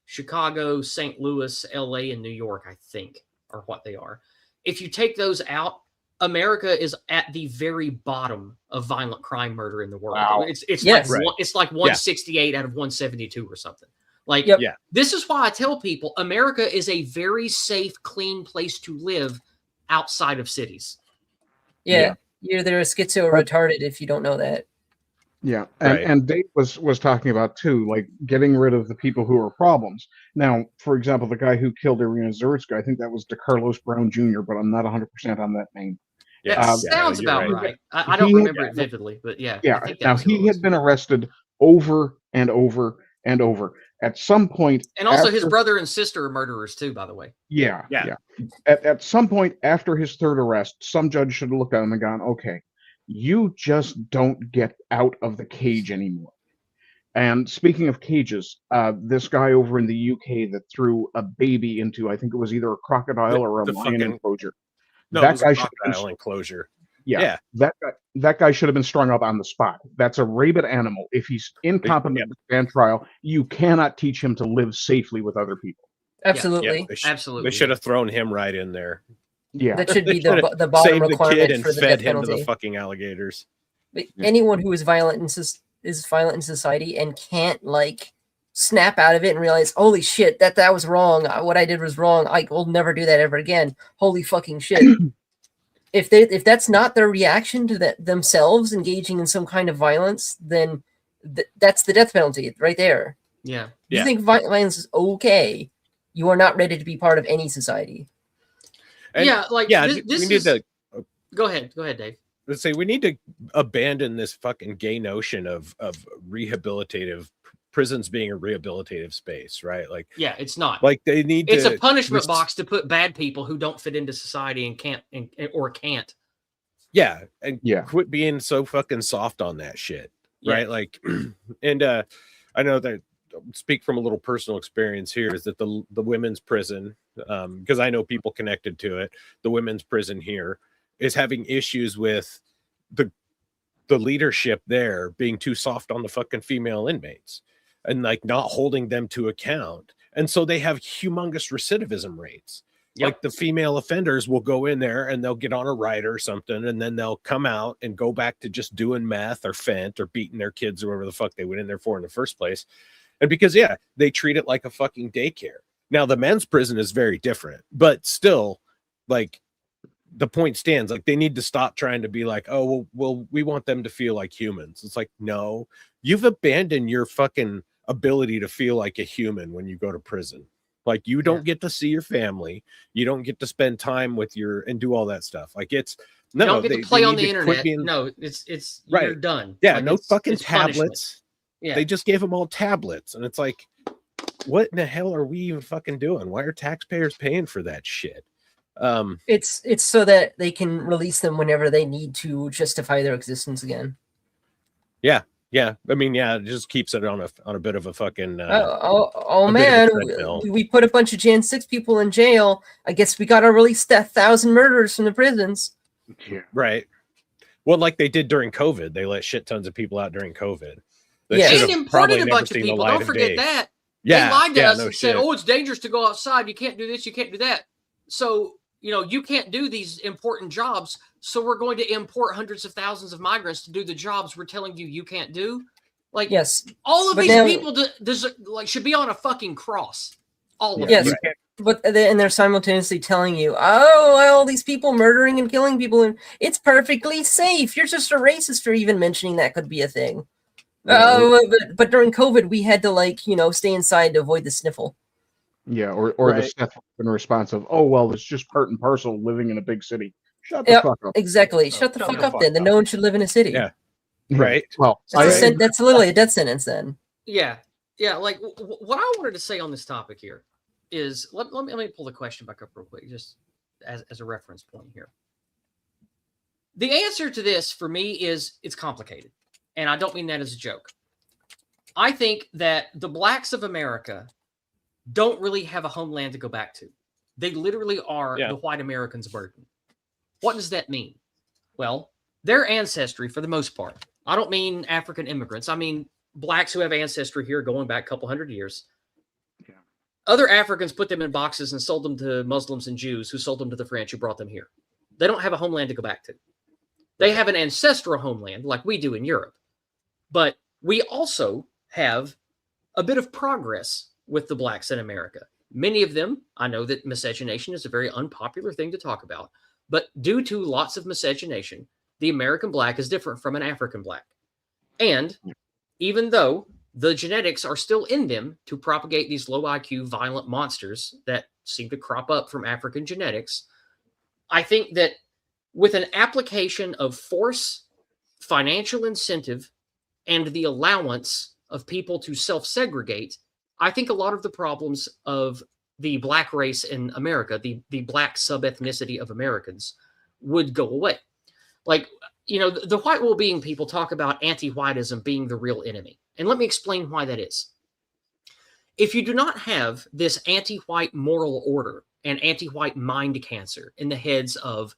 Chicago, St. Louis, LA, and New York, I think are what they are. If you take those out, America is at the very bottom of violent crime murder in the world. Wow. It's Yes. like it's like 168 out of 172 or something. Like this is why I tell people America is a very safe, clean place to live outside of cities. Yeah. You're either a schizo or retarded if you don't know that. Yeah, and Dave was talking about too, like getting rid of the people who are problems. Now, for example, the guy who killed Irina Zarutska, I think that was DeCarlos Brown Jr., but I'm not 100% on that name. That sounds about right. I don't remember it vividly, but yeah. Yeah. I think Now he had been arrested over and over and over. At some point, And also, his after- brother and sister are murderers too, by the way. Yeah. Yeah. At some point after his third arrest, some judge should have looked at him and gone, okay, you just don't get out of the cage anymore. And speaking of cages, this guy over in the UK that threw a baby into, I think it was either a crocodile or a the lion fucking- enclosure. No, That it was guy a should have been- crocodile enclosure. Yeah, that guy should have been strung up on the spot. That's a rabid animal. If he's incompetent to stand trial, you cannot teach him to live safely with other people. Absolutely. Absolutely. They should have thrown him right in there. Yeah, That should be They the bottom Saved the requirement kid and for the fed death him to penalty. the fucking alligators. But anyone who is violent is violent in society and can't like snap out of it and realize, holy shit, that was wrong. What I did was wrong. I will never do that ever again. Holy fucking shit. If that's not their reaction to that themselves engaging in some kind of violence, then that's the death penalty right there. Yeah. If Yeah. you think violence is okay, you are not ready to be part of any society. And yeah. Like, yeah, this we need is... to Go ahead, Dave. let's say we need to abandon this fucking gay notion of rehabilitative prisons being a rehabilitative space, right? Like, Yeah, it's not. like they need It's to a punishment box to put bad people who don't fit into society and can't. Yeah, and Yeah. quit being so fucking soft on that shit, Yeah. right? Like, and I know that speak from a little personal experience here is that the women's prison, because I know people connected to it, the women's prison here is having issues with the leadership there being too soft on the fucking female inmates and like not holding them to account, and so they have humongous recidivism rates. Yep. Like the female offenders will go in there and they'll get on a ride or something, and then they'll come out and go back to just doing meth or fent or beating their kids or whatever the fuck they went in there for in the first place. And because, yeah, they treat it like a fucking daycare. Now, the men's prison is very different, but still, like, the point stands. Like, they need to stop trying to be like, oh, well, we want them to feel like humans. It's like, no, you've abandoned your fucking ability to feel like a human when you go to prison. Like, you don't get to see your family. You don't get to spend time with and do all that stuff. Like, it's no, You don't get to play on the need to quit internet. being- No, it's Right. you're done. Yeah, Like, no fucking it's punishment. tablets. Yeah. They just gave them all tablets, and it's like, what in the hell are we even fucking doing? Why are taxpayers paying for that shit? It's so that they can release them whenever they need to justify their existence again. Yeah, I mean, yeah, it just keeps it on a bit of a fucking Oh a bit of a man, treadmill. we put a bunch of Jan 6 people in jail. I guess we gotta release 1,000 murderers from the prisons. Yeah. Right. Well, like they did during COVID, they let shit tons of people out during COVID. That Yeah. should And have imported probably a never bunch of seen the people. light Don't of forget day. that. Yeah, They lied to yeah, us no and shit. said, oh, it's dangerous to go outside. You can't do this. You can't do that. So, you can't do these important jobs. So we're going to import hundreds of thousands of migrants to do the jobs we're telling you can't do. Like, Yes, all of but these now- people should be on a fucking cross. All of Yes. them. but they're simultaneously telling you, oh, all these people murdering and killing people, and it's perfectly safe. You're just a racist for even mentioning that could be a thing. But during COVID, we had to stay inside to avoid the sniffle. Yeah, or Right. the stuff in response of, oh well, it's just part and parcel living in a big city. Shut the Yep, fuck up. Exactly. Shut the fuck up then. Then no one should live in a city. Yeah. Right. Well, That's literally a death sentence then. Yeah. Yeah. Like, what I wanted to say on this topic here is let me pull the question back up real quick, just as a reference point here. The answer to this for me is it's complicated. And I don't mean that as a joke. I think that the blacks of America don't really have a homeland to go back to. They literally are the white Americans' burden. What does that mean? Well, their ancestry, for the most part, I don't mean African immigrants. I mean blacks who have ancestry here going back a couple hundred years. Yeah. Other Africans put them in boxes and sold them to Muslims and Jews who sold them to the French who brought them here. They don't have a homeland to go back to. They have an ancestral homeland like we do in Europe. But we also have a bit of progress with the blacks in America. Many of them, I know that miscegenation is a very unpopular thing to talk about, but due to lots of miscegenation, the American black is different from an African black. And even though the genetics are still in them to propagate these low IQ violent monsters that seem to crop up from African genetics, I think that with an application of force, financial incentive, and the allowance of people to self-segregate, I think a lot of the problems of the black race in America, the black sub-ethnicity of Americans, would go away. Like, you know, the white well-being people talk about anti-whiteism being the real enemy. And let me explain why that is. If you do not have this anti-white moral order and anti-white mind cancer in the heads of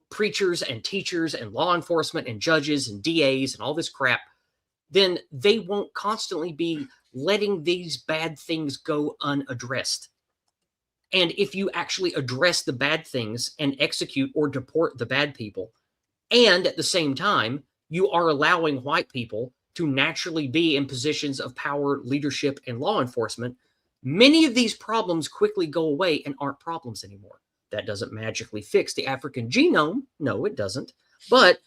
preachers and teachers and law enforcement and judges and DAs and all this crap, then they won't constantly be letting these bad things go unaddressed. And if you actually address the bad things and execute or deport the bad people, and at the same time, you are allowing white people to naturally be in positions of power, leadership, and law enforcement, many of these problems quickly go away and aren't problems anymore. That doesn't magically fix the African genome. No, it doesn't. But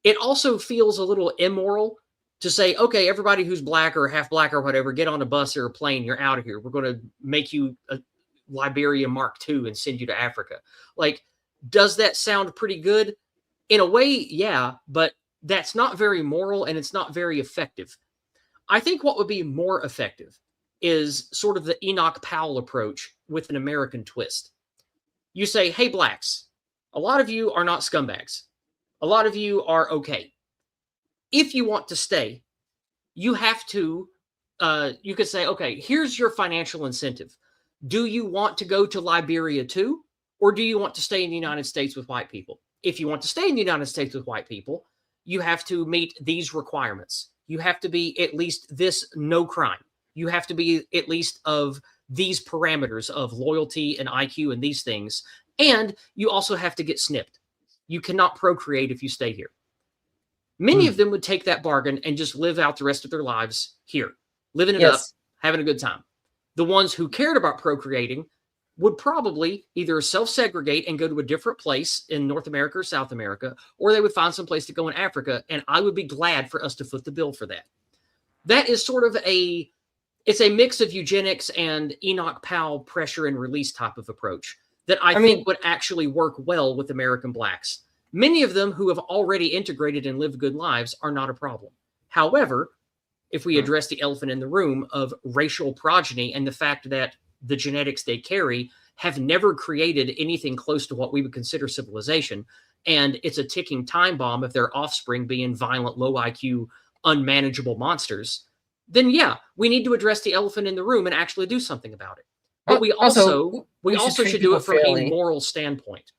it also feels a little immoral to say, okay, everybody who's black or half black or whatever, get on a bus or a plane, you're out of here. We're going to make you a Liberia Mark II and send you to Africa. Like, does that sound pretty good? In a way, yeah, but that's not very moral and it's not very effective. I think what would be more effective is sort of the Enoch Powell approach with an American twist. You say, hey, blacks, a lot of you are not scumbags. A lot of you are okay. If you want to stay, you have to, you could say, okay, here's your financial incentive. Do you want to go to Liberia too? Or do you want to stay in the United States with white people? If you want to stay in the United States with white people, you have to meet these requirements. You have to be at least this no crime. You have to be at least of these parameters of loyalty and IQ and these things. And you also have to get snipped. You cannot procreate if you stay here. Many of them would take that bargain and just live out the rest of their lives here, living it up, having a good time. The ones who cared about procreating would probably either self-segregate and go to a different place in North America or South America, or they would find some place to go in Africa, and I would be glad for us to foot the bill for that. That is sort of it's a mix of eugenics and Enoch Powell pressure and release type of approach that I think would actually work well with American blacks. Many of them who have already integrated and lived good lives are not a problem. However, if we address the elephant in the room of racial progeny and the fact that the genetics they carry have never created anything close to what we would consider civilization, and it's a ticking time bomb of their offspring being violent, low IQ, unmanageable monsters, then yeah, we need to address the elephant in the room and actually do something about it. But we also should do it from a moral standpoint.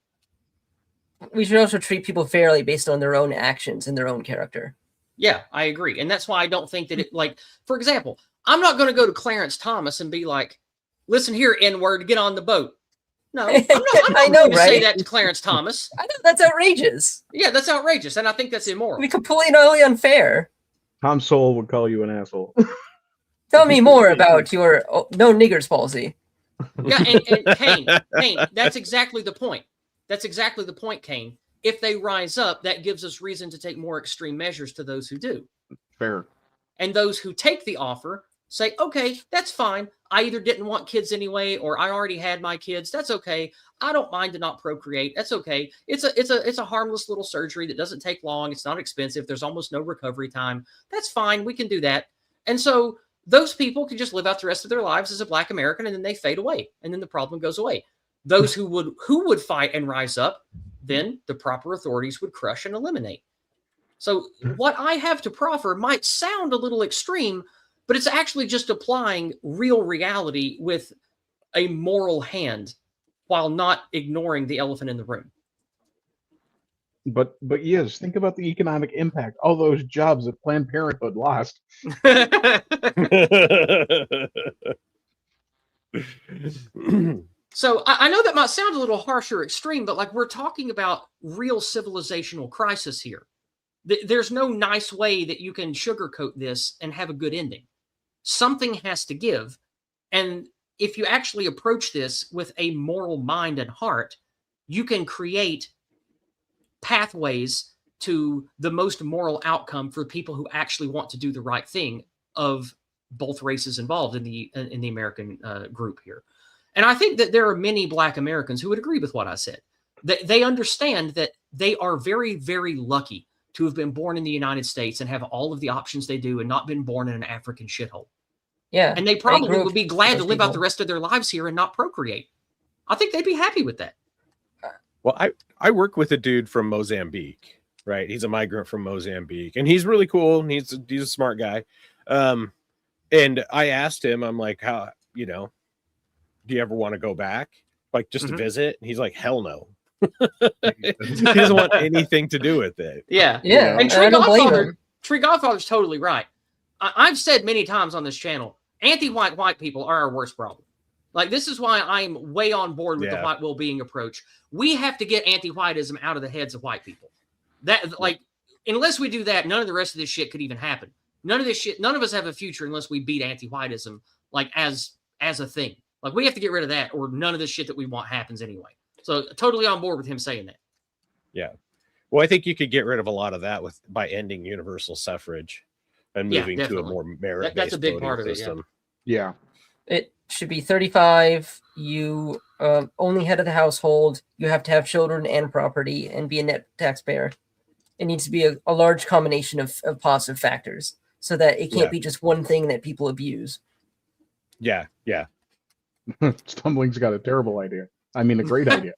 We should also treat people fairly based on their own actions and their own character. Yeah, I agree. And that's why I don't think that it, like, for example, I'm not going to go to Clarence Thomas and be like, listen here, N-word, get on the boat. No, I'm not going to say that to Clarence Thomas. I know, that's outrageous. Yeah, that's outrageous. And I think that's immoral. It'd be completely unfair. Tom Sowell would call you an asshole. Tell me more about your no niggers policy. Yeah, and Kane, that's exactly the point. That's exactly the point, Kane. If they rise up, that gives us reason to take more extreme measures to those who do. Fair. And those who take the offer say, okay, that's fine. I either didn't want kids anyway, or I already had my kids. That's okay. I don't mind to not procreate. That's okay. It's a harmless little surgery that doesn't take long. It's not expensive. There's almost no recovery time. That's fine. We can do that. And so those people can just live out the rest of their lives as a Black American, and then they fade away, and then the problem goes away. Those who would fight and rise up, then the proper authorities would crush and eliminate. So what I have to proffer might sound a little extreme, but it's actually just applying real reality with a moral hand while not ignoring the elephant in the room. But yes, think about the economic impact. All those jobs that Planned Parenthood lost. So I know that might sound a little harsh or extreme, but like, we're talking about real civilizational crisis here. There's no nice way that you can sugarcoat this and have a good ending. Something has to give. And if you actually approach this with a moral mind and heart, you can create pathways to the most moral outcome for people who actually want to do the right thing of both races involved in the American group here. And I think that there are many Black Americans who would agree with what I said. They understand that they are very, very lucky to have been born in the United States and have all of the options they do and not been born in an African shithole. Yeah. And they I probably grew would up be glad with to live out people. the rest of their lives here and not procreate. I think they'd be happy with that. Well, I work with a dude from Mozambique, right? He's a migrant from Mozambique, and he's really cool, and he's a smart guy. And I asked him, I'm like, how, you know, do you ever want to go back? Like, just to visit? And he's like, hell no. He doesn't want anything to do with it. Yeah. You know? Yeah. And I don't blame him. Tree Godfather's totally right. I've said many times on this channel, anti-white people are our worst problem. Like, this is why I'm way on board with the white well-being approach. We have to get anti-whiteism out of the heads of white people. That, like, unless we do that, none of the rest of this shit could even happen. None of us have a future unless we beat anti-whiteism, like, as a thing. Like, we have to get rid of that, or none of the shit that we want happens anyway. So, totally on board with him saying that. Yeah. Well, I think you could get rid of a lot of that by ending universal suffrage and moving to a more merit-based that's a big part of system. it. Yeah. It should be 35. You only head of the household. You have to have children and property and be a net taxpayer. It needs to be a large combination of positive factors so that it can't be just one thing that people abuse. Yeah. Yeah. Stumbling's got a terrible idea. I mean, a great idea.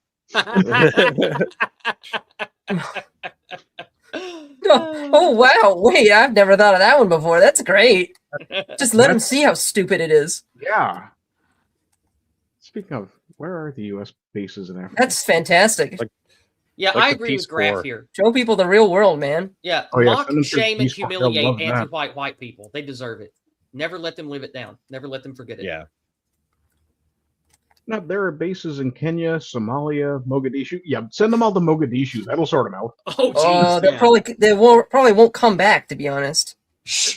Oh, wow. Wait, I've never thought of that one before. That's great. Just let them see how stupid it is. Yeah. Speaking of, where are the U.S. bases in Africa? That's fantastic. I agree with Graf here. Show people the real world, man. Yeah, Oh, yeah, mock, send them to shame, and Peace Corps. They'll love humiliate that. anti-white white people. They deserve it. Never let them live it down. Never let them forget it. Yeah. No, there are bases in Kenya, Somalia, Mogadishu. Yeah, send them all to Mogadishu. That'll sort them out. Oh, jeez. They won't come back, to be honest.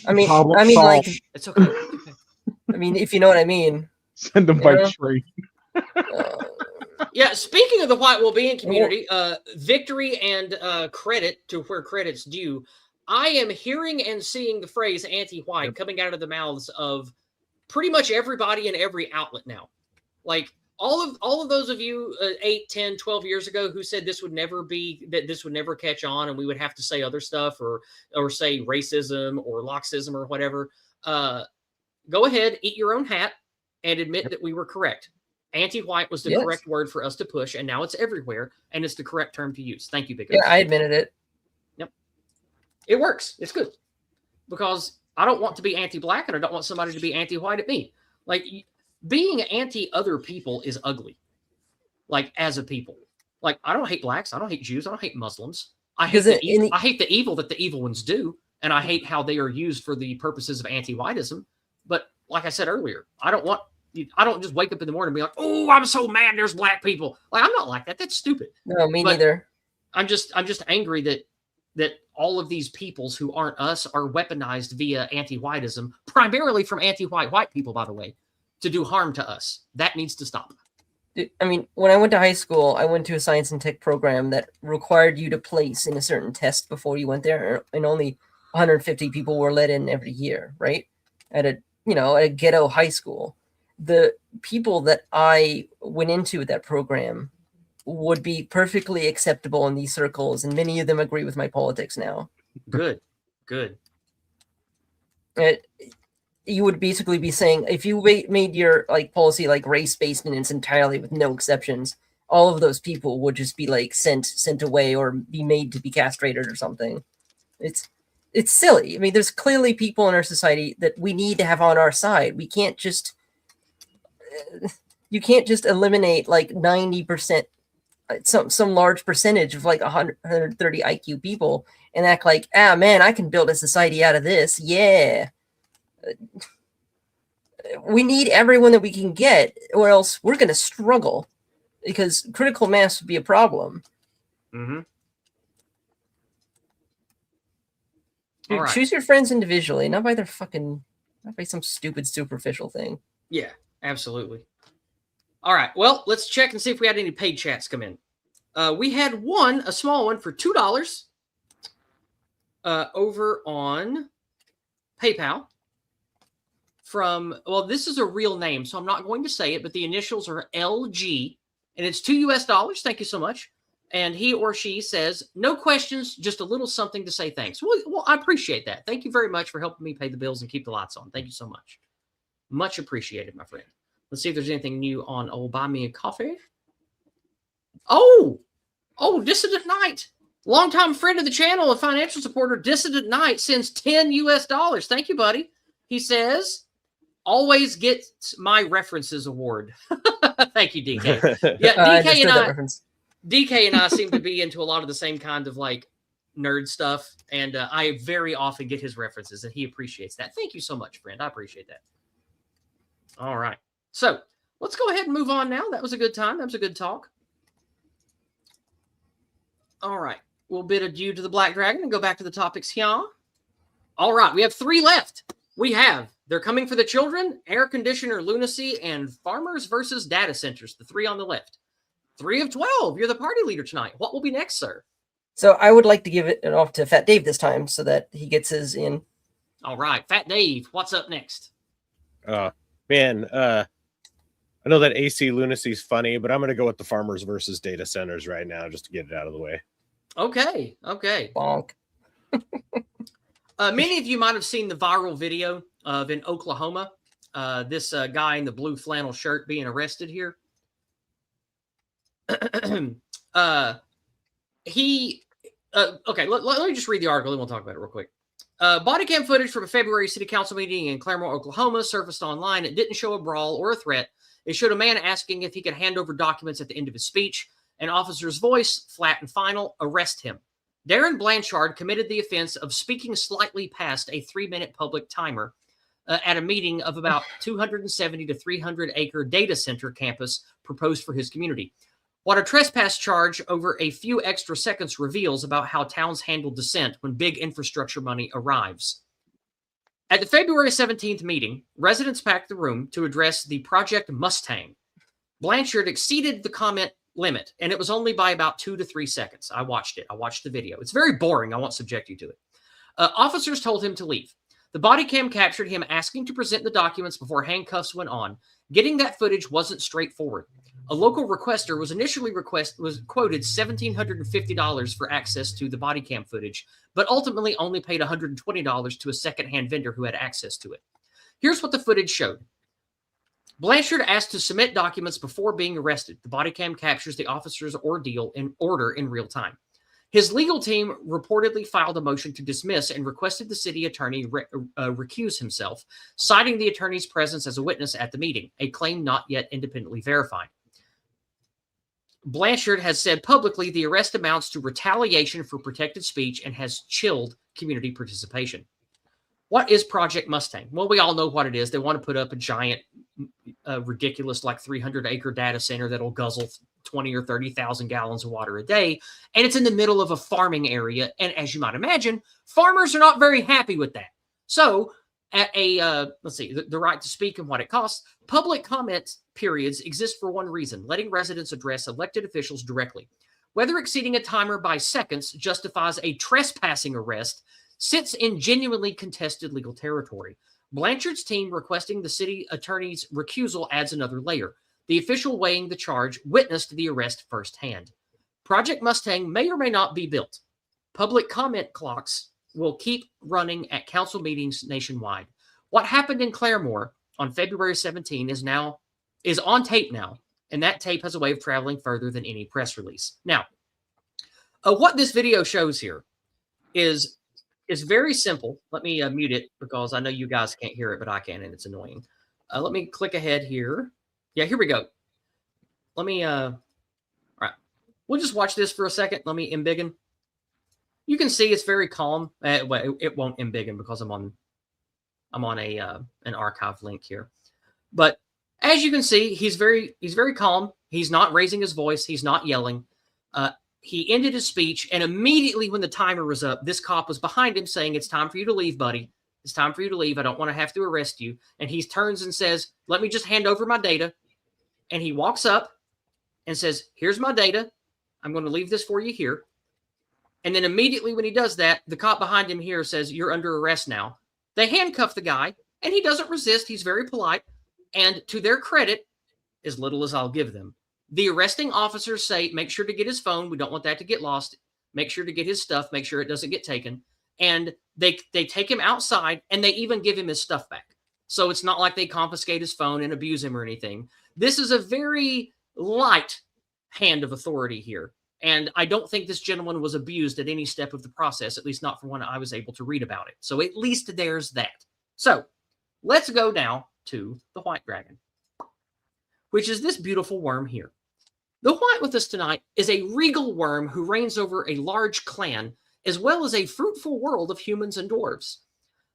I mean, like, it's okay. I mean, if you know what I mean. Send them by train. Yeah, speaking of the white well-being community, victory and credit to where credit's due. I am hearing and seeing the phrase anti-white coming out of the mouths of pretty much everybody in every outlet now. Like, all of those of you 8, 10, 12 years ago who said this would never catch on and we would have to say other stuff or say racism or Loxism or whatever, go ahead, eat your own hat and admit that we were correct. Anti-white was the correct word for us to push, and now it's everywhere, and it's the correct term to use. Thank you, Big O. Yeah, I admitted it. Yep. It works. It's good. Because I don't want to be anti-black, and I don't want somebody to be anti-white at me. Like, being anti-other people is ugly. Like, as a people. Like, I don't hate blacks. I don't hate Jews. I don't hate Muslims. I hate the evil that the evil ones do, and I hate how they are used for the purposes of anti-whiteism. But like I said earlier, I don't just wake up in the morning and be like, oh, I'm so mad there's black people. Like, I'm not like that. That's stupid. No, me neither. I'm just angry that all of these peoples who aren't us are weaponized via anti-whiteism, primarily from anti-white people, by the way, to do harm to us. That needs to stop. I mean, when I went to high school, I went to a science and tech program that required you to place in a certain test before you went there, and only 150 people were let in every year, right? At a ghetto high school. The people that I went into with that program would be perfectly acceptable in these circles, and many of them agree with my politics now. Good. You would basically be saying, if you made your policy race-based and it's entirely with no exceptions, all of those people would just be sent away or be made to be castrated or something. It's silly. I mean, there's clearly people in our society that we need to have on our side. We can't just eliminate 90%, some large percentage of 130 IQ people and act like, man, I can build a society out of this. Yeah. We need everyone that we can get, or else we're going to struggle, because critical mass would be a problem. Mm-hmm. Dude, choose your friends individually, not by some stupid superficial thing. Yeah, absolutely. All right. Well, let's check and see if we had any paid chats come in. We had a small one for $2 over on PayPal this is a real name, so I'm not going to say it, but the initials are LG, and it's $2. Thank you so much. And he or she says, no questions, just a little something to say thanks. Well, I appreciate that. Thank you very much for helping me pay the bills and keep the lights on. Thank you so much. Much appreciated, my friend. Let's see if there's anything new on Buy Me a Coffee. Oh, Dissident Knight. Longtime friend of the channel and financial supporter, Dissident Knight, sends $10 US. Thank you, buddy. He says, always gets my references award. Thank you, DK. Yeah, DK and I seem to be into a lot of the same kind of like nerd stuff. And I very often get his references and he appreciates that. Thank you so much, friend. I appreciate that. All right. So let's go ahead and move on now. That was a good time. That was a good talk. All right. We'll bid adieu to the Black Dragon and go back to the topics here. All right. We have 3 left. We have They're Coming for the Children, Air Conditioner Lunacy, and Farmers versus Data Centers, the 3 on the left. 3 of 12. You're the party leader tonight. What will be next, sir? So I would like to give it off to Fat Dave this time so that he gets his in. All right. Fat Dave, what's up next? Man, I know that AC Lunacy is funny, but I'm going to go with the Farmers versus Data Centers right now just to get it out of the way. Okay. Bonk. Many of you might have seen the viral video of in Oklahoma, this guy in the blue flannel shirt being arrested here. Okay, let me just read the article and we'll talk about it real quick. Body cam footage from a February city council meeting in Claremore, Oklahoma surfaced online. It didn't show a brawl or a threat. It showed a man asking if he could hand over documents at the end of his speech. An officer's voice, flat and final, arrest him. Darren Blanchard committed the offense of speaking slightly past a 3-minute public timer at a meeting of about 270 to 300 acre data center campus proposed for his community. What a trespass charge over a few extra seconds reveals about how towns handle dissent when big infrastructure money arrives. At the February 17th meeting, residents packed the room to address the Project Mustang. Blanchard exceeded the comment limit, and it was only by about 2 to 3 seconds. I watched it. I watched the video. It's very boring. I won't subject you to it. Officers told him to leave. The body cam captured him asking to present the documents before handcuffs went on. Getting that footage wasn't straightforward. A local requester was initially quoted $1,750 for access to the body cam footage, but ultimately only paid $120 to a secondhand vendor who had access to it. Here's what the footage showed. Blanchard asked to submit documents before being arrested. The body cam captures the officer's ordeal in real time. His legal team reportedly filed a motion to dismiss and requested the city attorney recuse himself, citing the attorney's presence as a witness at the meeting, a claim not yet independently verified. Blanchard has said publicly the arrest amounts to retaliation for protected speech and has chilled community participation. What is Project Mustang? Well, we all know what it is. They want to put up a giant, ridiculous, like 300-acre data center that'll guzzle 20 or 30,000 gallons of water a day. And it's in the middle of a farming area. And as you might imagine, farmers are not very happy with that. So at let's see, the right to speak and what it costs, public comment periods exist for one reason, letting residents address elected officials directly. Whether exceeding a timer by seconds justifies a trespassing arrest sits in genuinely contested legal territory. Blanchard's team requesting the city attorney's recusal adds another layer. The official weighing the charge witnessed the arrest firsthand. Project Mustang may or may not be built. Public comment clocks will keep running at council meetings nationwide. What happened in Claremore on February 17 is on tape now, and that tape has a way of traveling further than any press release. Now, what this video shows here is very simple. Let me mute it because I know you guys can't hear it, but I can, and it's annoying. Let me click ahead here. Yeah, here we go. Let me, all right. We'll just watch this for a second. Let me embiggen. You can see it's very calm. Well, it won't embiggen because I'm on an archive link here. But as you can see, he's very calm. He's not raising his voice. He's not yelling. He ended his speech, and immediately when the timer was up, this cop was behind him saying, "It's time for you to leave, buddy. It's time for you to leave. I don't want to have to arrest you." And he turns and says, "Let me just hand over my data." And he walks up and says, "Here's my data. I'm going to leave this for you here." And then immediately when he does that, the cop behind him here says, "You're under arrest now." They handcuff the guy, and he doesn't resist. He's very polite. And to their credit, as little as I'll give them, The arresting officers say, make sure to get his phone. We don't want that to get lost. Make sure to get his stuff. Make sure it doesn't get taken. And they take him outside, and they even give him his stuff back. So it's not like they confiscate his phone and abuse him or anything. This is a very light hand of authority here. And I don't think this gentleman was abused at any step of the process, at least not from when I was able to read about it. So at least there's that. So let's go now to the white dragon, which is this beautiful worm here. The white with us tonight is a regal worm who reigns over a large clan, as well as a fruitful world of humans and dwarves.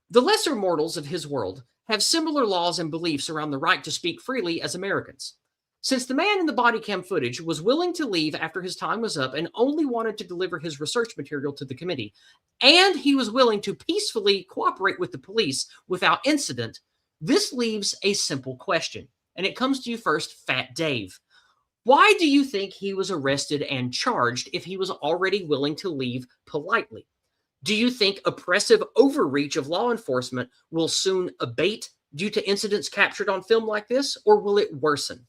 The lesser mortals of his world have similar laws and beliefs around the right to speak freely as Americans. Since the man in the body cam footage was willing to leave after his time was up and only wanted to deliver his research material to the committee, and he was willing to peacefully cooperate with the police without incident, this leaves a simple question. And it comes to you first, Fat Dave. Why do you think he was arrested and charged if he was already willing to leave politely? Do you think oppressive overreach of law enforcement will soon abate due to incidents captured on film like this, or will it worsen?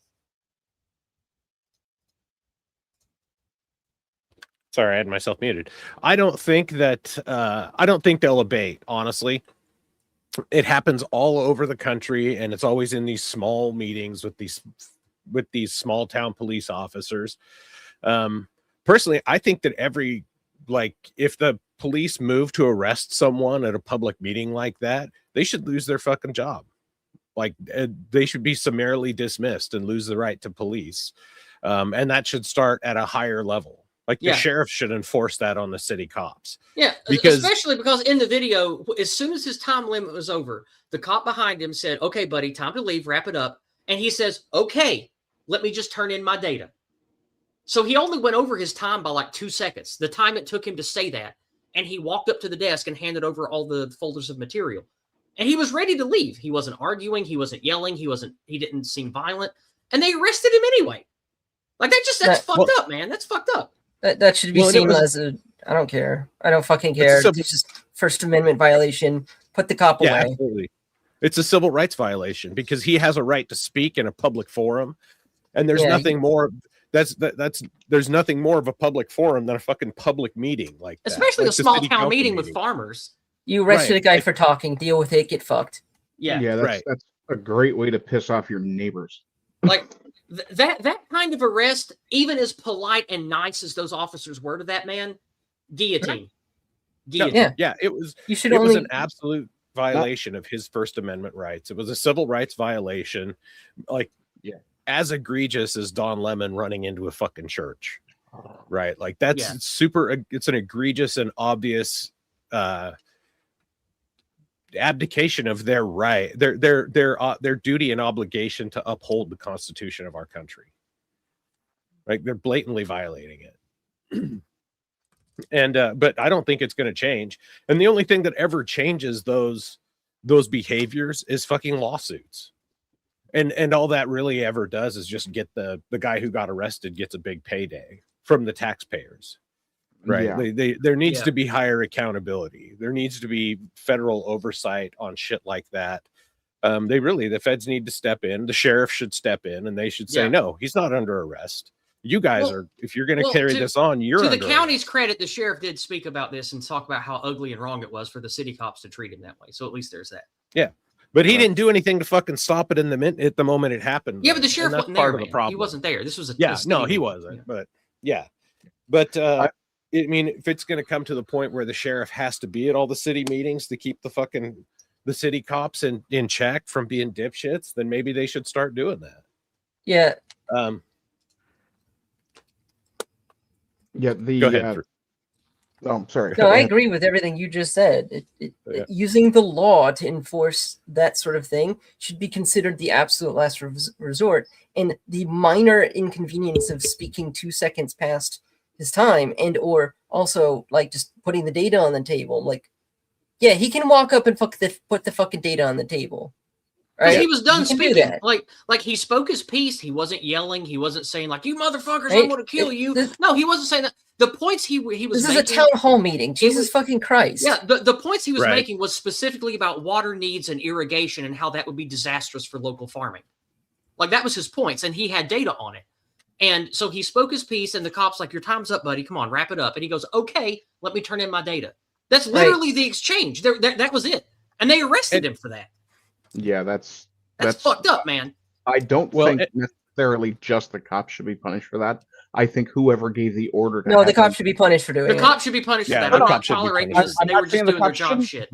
Sorry, I had myself muted. I don't think they'll abate, honestly. It happens all over the country, and it's always in these small meetings with these small town police officers. Personally, I think that if the police move to arrest someone at a public meeting like that, they should lose their fucking job. They should be summarily dismissed and lose the right to police. And that should start at a higher level. The sheriff should enforce that on the city cops. Yeah, especially because in the video, as soon as his time limit was over, the cop behind him said, okay, buddy, time to leave, wrap it up. And he says, okay, let me just turn in my data. So he only went over his time by like 2 seconds, the time it took him to say that. And he walked up to the desk and handed over all the folders of material. And he was ready to leave. He wasn't arguing. He wasn't yelling. He didn't seem violent. And they arrested him anyway. That's fucked up, man. That's fucked up. That should be seen as I don't care. I don't fucking care. It's just First Amendment violation. Put the cop away. Absolutely. It's a civil rights violation because he has a right to speak in a public forum. And there's nothing more. There's nothing more of a public forum than a fucking public meeting like that. Especially a small town meeting with farmers. You arrested a guy for talking. Deal with it. Get fucked. Yeah. That's a great way to piss off your neighbors. That kind of arrest, even as polite and nice as those officers were to that man, guillotine. Guillotine. Yeah, it was. It was an absolute violation of his First Amendment rights. It was a civil rights violation, as egregious as Don Lemon running into a fucking church, right? That's super. It's an egregious and obvious abdication of their right, their duty and obligation to uphold the Constitution of our country. They're blatantly violating it. And but I don't think it's going to change. And the only thing that ever changes those behaviors is fucking lawsuits. And all that really ever does is just get the guy who got arrested gets a big payday from the taxpayers. Right. Yeah. There needs to be higher accountability. There needs to be federal oversight on shit like that. The feds need to step in. The sheriff should step in and they should say, no, he's not under arrest. You guys if you're going to carry this on, you're to the county's credit. The sheriff did speak about this and talk about how ugly and wrong it was for the city cops to treat him that way. So at least there's that. Yeah. But he didn't do anything to fucking stop it at the moment it happened. Yeah, but the sheriff wasn't there. He wasn't there. This was he wasn't. But if it's going to come to the point where the sheriff has to be at all the city meetings to keep the city cops in check from being dipshits, then maybe they should start doing that. Yeah. Go ahead. Sorry. No, I agree with everything you just said. Using the law to enforce that sort of thing should be considered the absolute last resort. And the minor inconvenience of speaking 2 seconds past his time and or also just putting the data on the table. He can walk up and put the fucking data on the table. Right? He was done speaking. He spoke his piece. He wasn't yelling. He wasn't saying you motherfuckers, I'm going to kill you. No, he wasn't saying that. The points he was making. This is a town hall meeting. Jesus fucking Christ. Yeah, the points he was making was specifically about water needs and irrigation and how that would be disastrous for local farming. That was his points, and he had data on it. And so he spoke his piece, and the cop's like, your time's up, buddy. Come on, wrap it up. And he goes, okay, let me turn in my data. That's literally the exchange. That was it. And they arrested him for that. Yeah, that's fucked up, man. I don't think necessarily just the cops should be punished for that. I think whoever gave the order to the cops should be punished for doing it. The cops should be punished for that. I'm not tolerating this. They were just doing their job shit.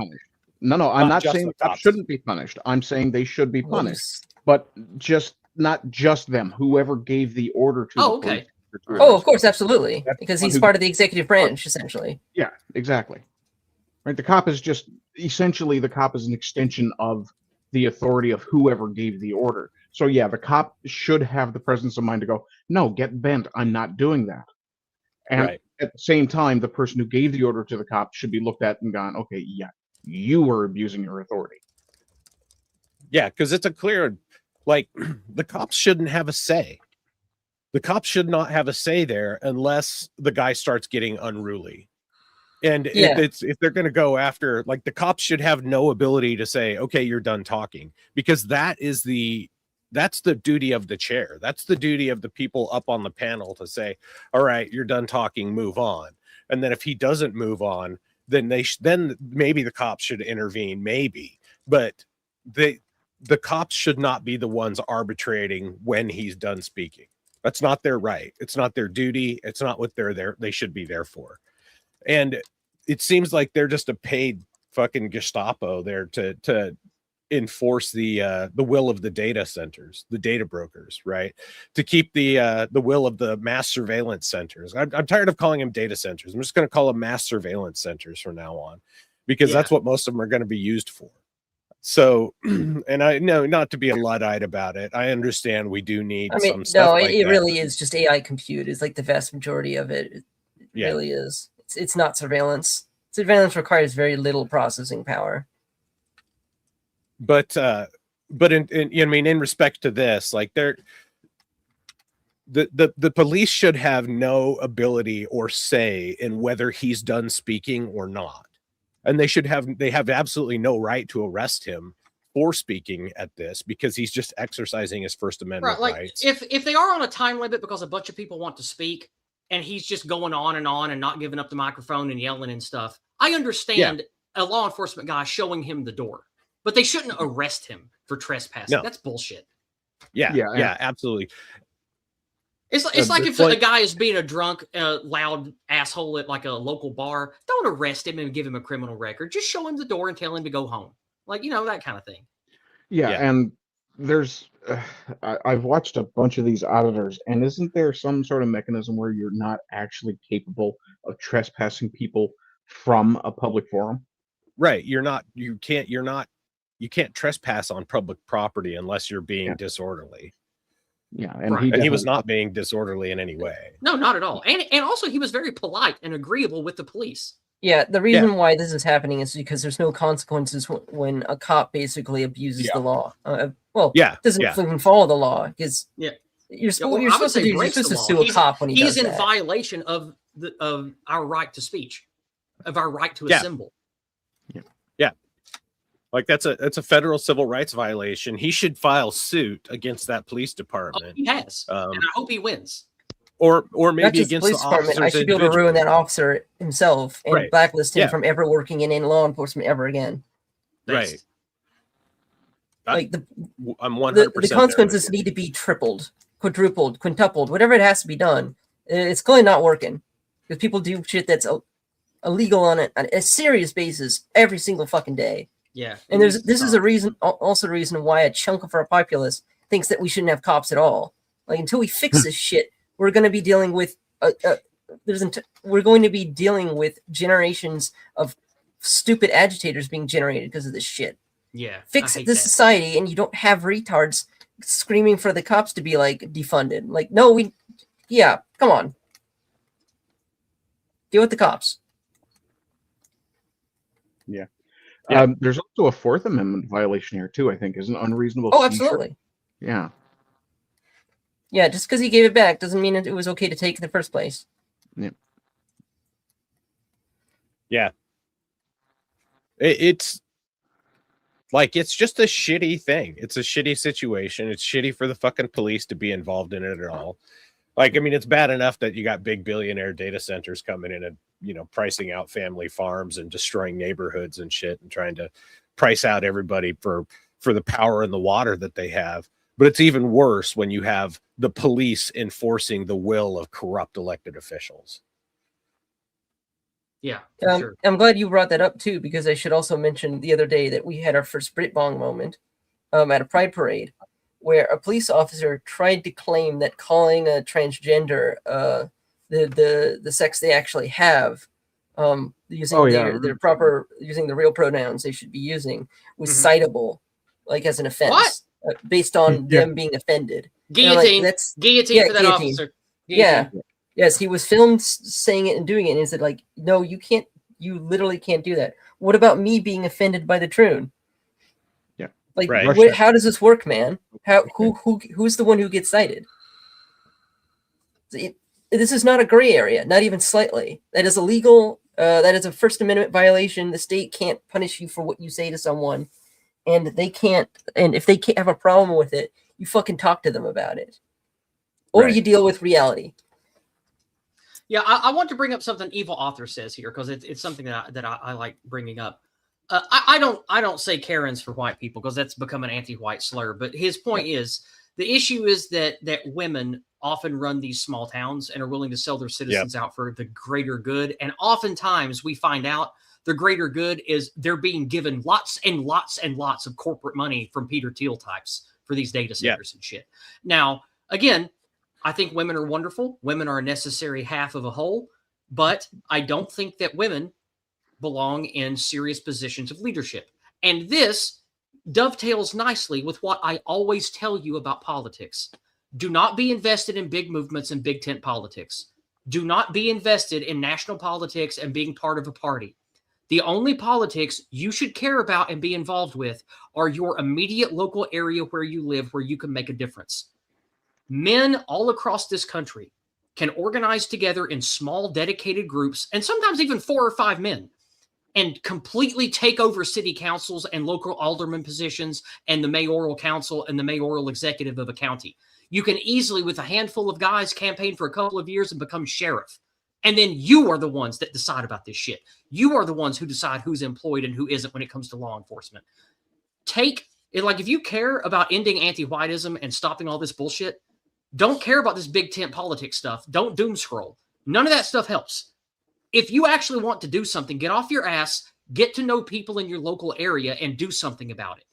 No, I'm not saying the cops shouldn't be punished. I'm saying they should be punished. But not just them. Whoever gave the order to the police. Oh, of course, absolutely. Because he's part of the executive branch, essentially. Yeah, exactly. Right. The cop is just essentially an extension of the authority of whoever gave the order. So yeah, the cop should have the presence of mind to go, no, get bent. I'm not doing that. And at the same time, the person who gave the order to the cop should be looked at and gone, okay, yeah, you were abusing your authority. Yeah, because it's a clear, like, the cops shouldn't have a say. The cops should not have a say there unless the guy starts getting unruly. And if they're going to go after, like, the cops should have no ability to say, okay, you're done talking, because that's the duty of the chair. That's the duty of the people up on the panel to say, all right, you're done talking, move on. And then if he doesn't move on, then then maybe the cops should intervene, maybe. But the cops should not be the ones arbitrating when he's done speaking. That's not their right. It's not their duty. It's not what they should be there for. And it seems like they're just a paid fucking Gestapo there to enforce the will of the data centers, the data brokers, right? To keep the will of the mass surveillance centers. I'm tired of calling them data centers. I'm just going to call them mass surveillance centers from now on, because that's what most of them are going to be used for. So, and I know, not to be a Luddite about it, I understand we do need some stuff like that. It really is just AI compute is like the vast majority of it. It really is. It's not surveillance. Surveillance requires very little processing power. But in respect to this, like, the police should have no ability or say in whether he's done speaking or not. And they have absolutely no right to arrest him for speaking at this, because he's just exercising his First Amendment rights. If they are on a time limit because a bunch of people want to speak, and he's just going on and not giving up the microphone and yelling and stuff, I understand a law enforcement guy showing him the door, but they shouldn't arrest him for trespassing. No. That's bullshit. Yeah, absolutely. It's like if a guy is being a drunk, loud asshole at like a local bar, don't arrest him and give him a criminal record. Just show him the door and tell him to go home. Like, that kind of thing. Yeah. And there's, I've watched a bunch of these auditors, and isn't there some sort of mechanism where you're not actually capable of trespassing people from a public forum? Right. You can't trespass on public property unless you're being disorderly. Yeah. And he was not being disorderly in any way. No, not at all. And also he was very polite and agreeable with the police. Yeah, the reason why this is happening is because there's no consequences when a cop basically abuses the law. Doesn't even follow the law, because you're supposed to sue a cop when he's in violation of our right to speech, of our right to assemble. Yeah, like that's a federal civil rights violation. He should file suit against that police department. He has, and I hope he wins. Or maybe against the officers. I should be able to ruin that officer himself and blacklist him from ever working in law enforcement ever again. Right. Like I'm 100%. The consequences need to be tripled, quadrupled, quintupled, whatever it has to be done. It's clearly not working, because people do shit that's illegal on a serious basis every single fucking day. Yeah. And this is a reason, also a reason why a chunk of our populace thinks that we shouldn't have cops at all. Like, until we fix this shit, we're going to be dealing with generations of stupid agitators being generated because of this shit. Yeah. Fix this society, and you don't have retards screaming for the cops to be like defunded. Like, no, come on. Deal with the cops. Yeah. There's also a Fourth Amendment violation here too, I think, is an unreasonable. Oh, absolutely. Yeah. Yeah, just because he gave it back doesn't mean it was okay to take in the first place. Yeah. Yeah. It's just a shitty thing. It's a shitty situation. It's shitty for the fucking police to be involved in it at all. Like, I mean, it's bad enough that you got big billionaire data centers coming in and, pricing out family farms and destroying neighborhoods and shit and trying to price out everybody for the power and the water that they have. But it's even worse when you have the police enforcing the will of corrupt elected officials. Yeah, for sure. I'm glad you brought that up too, because I should also mention the other day that we had our first Brit Bong moment at a pride parade, where a police officer tried to claim that calling a transgender the sex they actually have, using their proper, using the real pronouns they should be using, was citable, like as an offense, based on them being offended. Guillotine. Like, guillotine for that guillotine. officer. Guillotine. Yeah. Yes, he was filmed saying it and doing it, and he said, like, no, you can't. You literally can't do that. What about me being offended by the troon? Yeah. Like, right. how does this work, man? Who's the one who gets cited? This is not a gray area, not even slightly. That is illegal. That is a First Amendment violation. The state can't punish you for what you say to someone, and they can't. And if they can't have a problem with it, you fucking talk to them about it, or you deal with reality. Yeah, I want to bring up something Evil Author says here, because it's something that I like bringing up. I don't say Karens for white people, because that's become an anti-white slur. But his point is, the issue is that women often run these small towns and are willing to sell their citizens out for the greater good. And oftentimes we find out the greater good is they're being given lots and lots and lots of corporate money from Peter Thiel types for these data centers and shit. Now, again, I think women are wonderful. Women are a necessary half of a whole, but I don't think that women belong in serious positions of leadership. And this dovetails nicely with what I always tell you about politics. Do not be invested in big movements and big tent politics. Do not be invested in national politics and being part of a party. The only politics you should care about and be involved with are your immediate local area where you live, where you can make a difference. Men all across this country can organize together in small, dedicated groups, and sometimes even 4 or 5 men, and completely take over city councils and local alderman positions and the mayoral council and the mayoral executive of a county. You can easily, with a handful of guys, campaign for a couple of years and become sheriff. And then you are the ones that decide about this shit. You are the ones who decide who's employed and who isn't when it comes to law enforcement. If you care about ending anti-whiteism and stopping all this bullshit, don't care about this big tent politics stuff. Don't doom scroll. None of that stuff helps. If you actually want to do something, get off your ass, get to know people in your local area, and do something about it.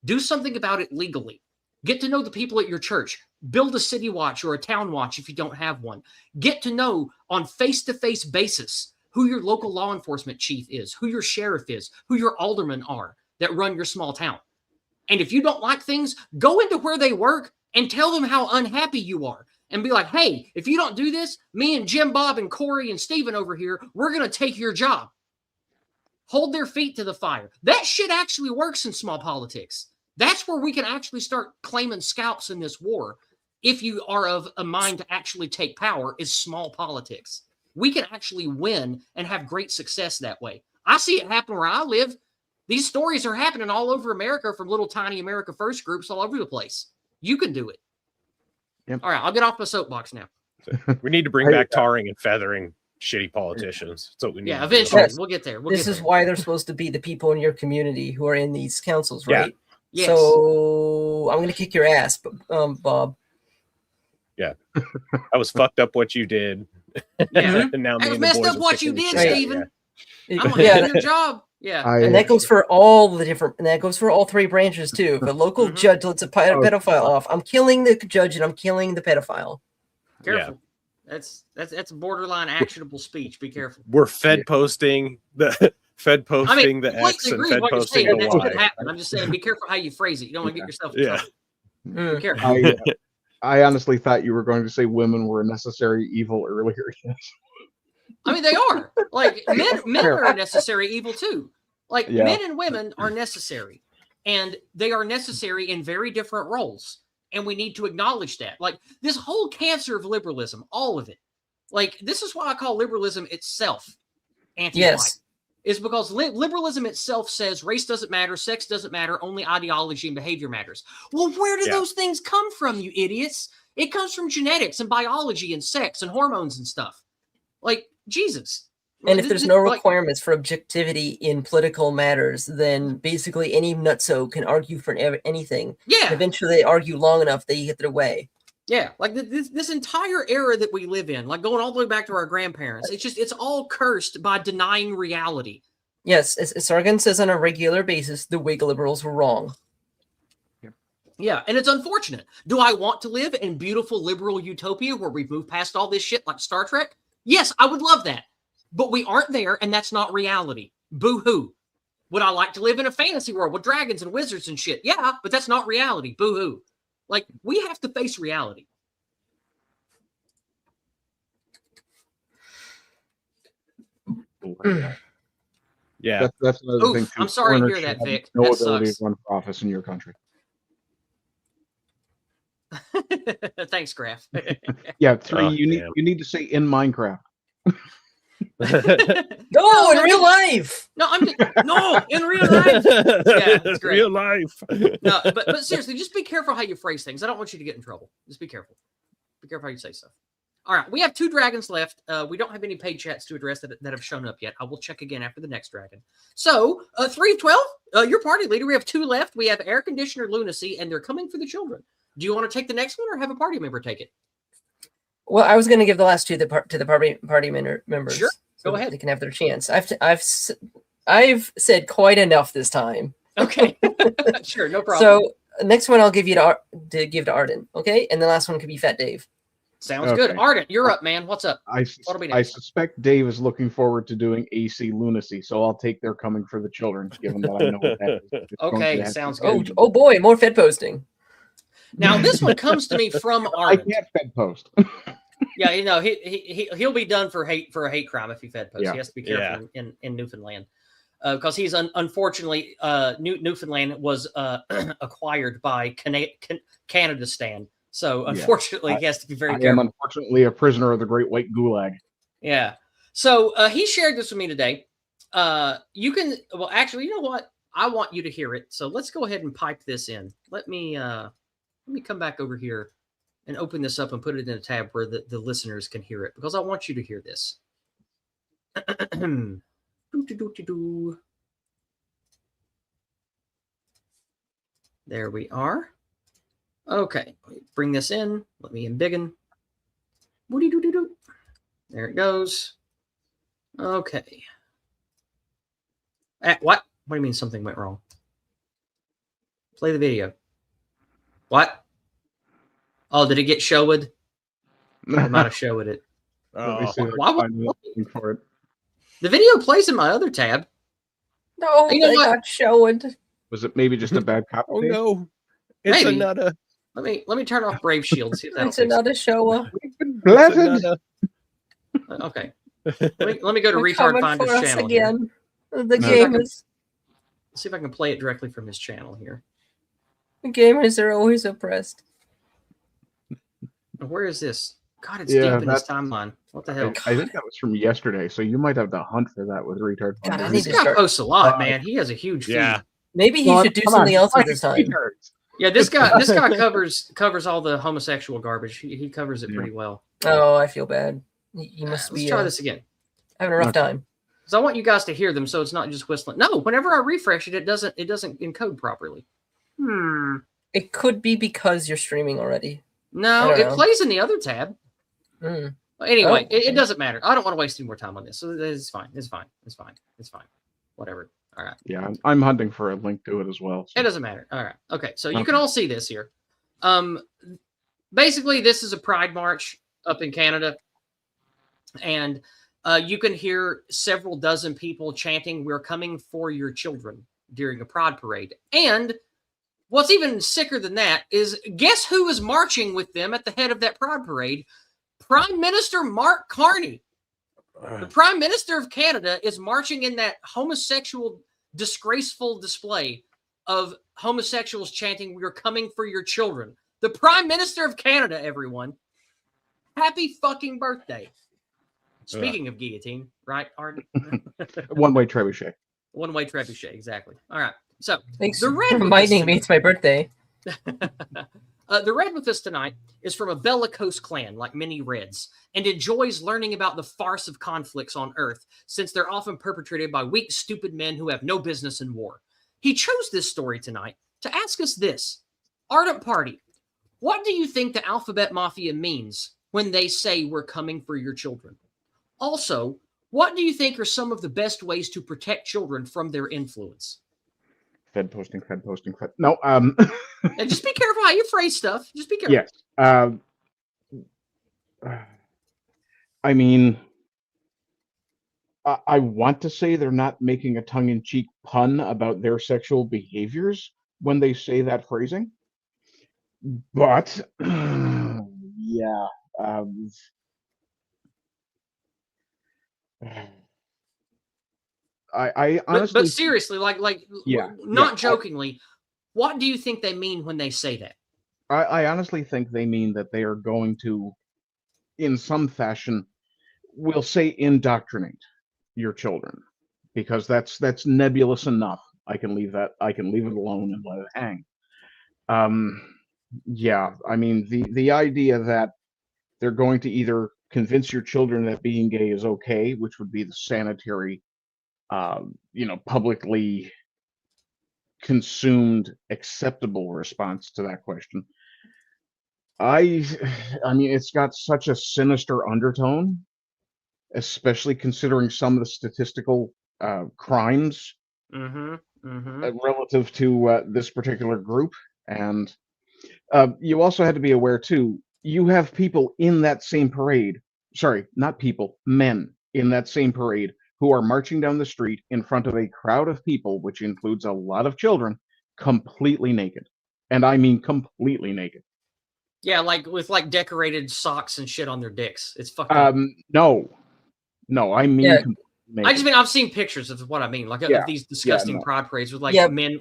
Do something about it legally. Get to know the people at your church. Build a city watch or a town watch if you don't have one. Get to know on face-to-face basis who your local law enforcement chief is, who your sheriff is, who your aldermen are that run your small town. And if you don't like things, go into where they work and tell them how unhappy you are. And be like, hey, if you don't do this, me and Jim, Bob, and Corey, and Steven over here, we're going to take your job. Hold their feet to the fire. That shit actually works in small politics. That's where we can actually start claiming scalps in this war. If you are of a mind to actually take power, is small politics. We can actually win and have great success that way. I see it happen where I live. These stories are happening all over America from little tiny America First groups all over the place. You can do it. Yep. All right, I'll get off my soapbox now. We need to bring back tarring and feathering shitty politicians. That's what we need. Yeah, eventually. Yes. We'll get there. This is why they're supposed to be the people in your community who are in these councils, right? Yes. So I'm going to kick your ass, Bob. Yeah. I was fucked up what you did. Yeah. And now I was messed up what you did, Steven. I'm going to do your job. Yeah. And that goes for all the different, and that goes for all 3 branches too. If a local judge lets a pedophile off, I'm killing the judge and I'm killing the pedophile. Careful. That's borderline actionable speech. Be careful. We're Fed posting the the X and Fed posting the that's what Y. happened. I'm just saying, be careful how you phrase it. You don't want to get yourself in trouble. Be careful. I honestly thought you were going to say women were a necessary evil earlier. I mean, they are. Like, men are a necessary evil too. Like, men and women are necessary. And they are necessary in very different roles. And we need to acknowledge that. Like, this whole cancer of liberalism, all of it. Like, this is why I call liberalism itself anti-white. Yes. Is because liberalism itself says race doesn't matter, sex doesn't matter, only ideology and behavior matters. Well, where do those things come from, you idiots? It comes from genetics and biology and sex and hormones and stuff. Like, Jesus. And if there's no requirements for objectivity in political matters, then basically any nutso can argue for anything. Yeah. And eventually they argue long enough that you get their way. Yeah, like this entire era that we live in, like going all the way back to our grandparents, it's all cursed by denying reality. Yes, as Sargon says on a regular basis, the Whig liberals were wrong. Yeah, and it's unfortunate. Do I want to live in beautiful liberal utopia where we've moved past all this shit like Star Trek? Yes, I would love that. But we aren't there, and that's not reality. Boo-hoo. Would I like to live in a fantasy world with dragons and wizards and shit? Yeah, but that's not reality. Boo-hoo. Like, we have to face reality. Yeah. That's another thing. I'm sorry to hear that, Vic. No That ability sucks. to run for office in your country. Thanks, Graf. Yeah, 3. Oh, you damn. need to say in Minecraft. No, in real life. No, in real life. Yeah, that's great. Real life. No, but seriously, just be careful how you phrase things. I don't want you to get in trouble. Just be careful. Be careful how you say stuff. All right, we have 2 dragons left. We don't have any paid chats to address that have shown up yet. I will check again after the next dragon. So, 3 of 12, your party leader. We have 2 left. We have Air Conditioner Lunacy, and they're coming for the children. Do you want to take the next one or have a party member take it? Well, I was going to give the last 2 to the party members. Sure, so go ahead. They can have their chance. I've said quite enough this time. Okay, sure, no problem. So next one I'll give you to give to Ardent, okay? And the last one could be Fat Dave. Sounds good. Ardent, you're up, man. What's up? I suspect Dave is looking forward to doing AC Lunacy, so I'll take They're Coming for the Children, given that I know what that is. It's going Okay, to have sounds to- good. Oh boy, more Fed posting. Now this one comes to me from I Ardent. can't Fed post. Yeah, you know he'll be done for a hate crime if he Fed posts. Yeah. He has to be careful in Newfoundland because he's unfortunately Newfoundland was acquired by Canada Stan. So unfortunately, he has to be very I careful. am unfortunately a prisoner of the Great White Gulag. Yeah. So he shared this with me today. You can actually, you know what? I want you to hear it. So let's go ahead and pipe this in. Let me come back over here and open this up and put it in a tab where the listeners can hear it because I want you to hear this. There we are. Okay, bring this in. Let me embiggen. There it goes. Okay. What? What do you mean something went wrong? Play the video. What? Oh, did it get showed? I might have showed it. Let me Oh, see if I Why can would- find anything for it. The video plays in my other tab. No, You know they what? got showed. Was it maybe just a bad copy? oh paste? no. It's Maybe. another. Let me turn off Brave Shield. See if that'll It's fix it. another shower. Blessed. Okay. Let me go to They're Retard coming Finder's for us channel here. again. The No. gamers. See if I can play it directly from his channel here. The gamers are always oppressed. Where is this? God, it's Yeah, deep in his that's- timeline. What the I, hell? I think that was from yesterday, so you might have to hunt for that with Retard God, I Finder. need This to guy start- posts a lot, man. He has a huge feed. Yeah. Maybe he Well, should do come on, something else with find his time. retards. Yeah, this guy covers all the homosexual garbage. He covers it pretty well. Oh, I feel bad. You must Let's be try this again. having a rough time. Because I want you guys to hear them, so it's not just whistling. No, whenever I refresh it, it doesn't encode properly. It could be because you're streaming already. No, I don't it know. plays in the other tab. Mm. Anyway, Oh, it okay. doesn't matter. I don't want to waste any more time on this. So it's fine. It's fine. It's fine. It's fine. Whatever. All right. Yeah, I'm hunting for a link to it as well. so- It doesn't matter. All right. Okay. So you Okay. can all see this here. Basically, this is a pride march up in Canada. And you can hear several dozen people chanting, "We're coming for your children," during a pride parade. And what's even sicker than that is guess who is marching with them at the head of that pride parade? Prime Minister Mark Carney. The Prime Minister of Canada is marching in that homosexual, disgraceful display of homosexuals chanting, "We're coming for your children." The Prime Minister of Canada, everyone. Happy fucking birthday. Speaking of guillotine, right, Art? One-way trebuchet. One-way trebuchet, exactly. All right. So Thanks the for red reminding me it's my birthday. The red with us tonight is from a bellicose clan, like many Reds, and enjoys learning about the farce of conflicts on Earth, since they're often perpetrated by weak, stupid men who have no business in war. He chose this story tonight to ask us this. Ardent Party, what do you think the Alphabet Mafia means when they say we're coming for your children? Also, what do you think are some of the best ways to protect children from their influence? Fed posting. No, And just be careful how you phrase stuff. Just be careful. yes. I mean, I want to say they're not making a tongue-in-cheek pun about their sexual behaviors when they say that phrasing, but yeah. I honestly, but seriously, yeah, not yeah, jokingly, what do you think they mean when they say that? I honestly think they mean that they are going to, in some fashion, we'll say indoctrinate your children, because that's nebulous enough. I can leave it alone and let it hang. Yeah, I mean, the idea that they're going to either convince your children that being gay is okay, which would be the sanitary, publicly consumed acceptable response to that question. I I mean, it's got such a sinister undertone, especially considering some of the statistical crimes relative to this particular group. And you also had to be aware, too, you have people in that same parade. Sorry, not people, men in that same parade who are marching down the street in front of a crowd of people, which includes a lot of children, completely naked. And I mean completely naked. Yeah, with decorated socks and shit on their dicks. It's fucked up. No, I mean, Yeah. I just mean I've seen pictures of what I mean, of these disgusting pride parades with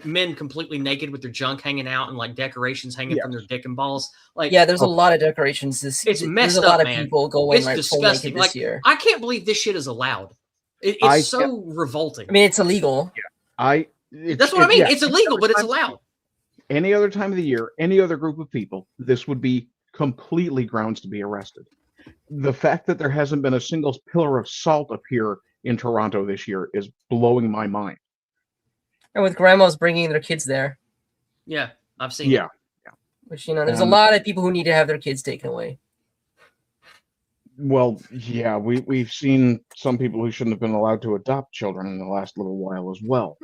men completely naked with their junk hanging out and decorations hanging from their dick and balls. There's a lot of decorations. It's messed there's a lot up, of man. people going It's full disgusting. naked this year. I can't believe this shit is allowed. It's so revolting. I mean, it's illegal. That's what I mean. It's illegal, but it's allowed. Any other time of the year, any other group of people, this would be completely grounds to be arrested. The fact that there hasn't been a single pillar of salt appear in Toronto this year is blowing my mind. And with grandmas bringing their kids there. Yeah, I've seen it. Which, there's a lot of people who need to have their kids taken away. Well, yeah, we've seen some people who shouldn't have been allowed to adopt children in the last little while as well.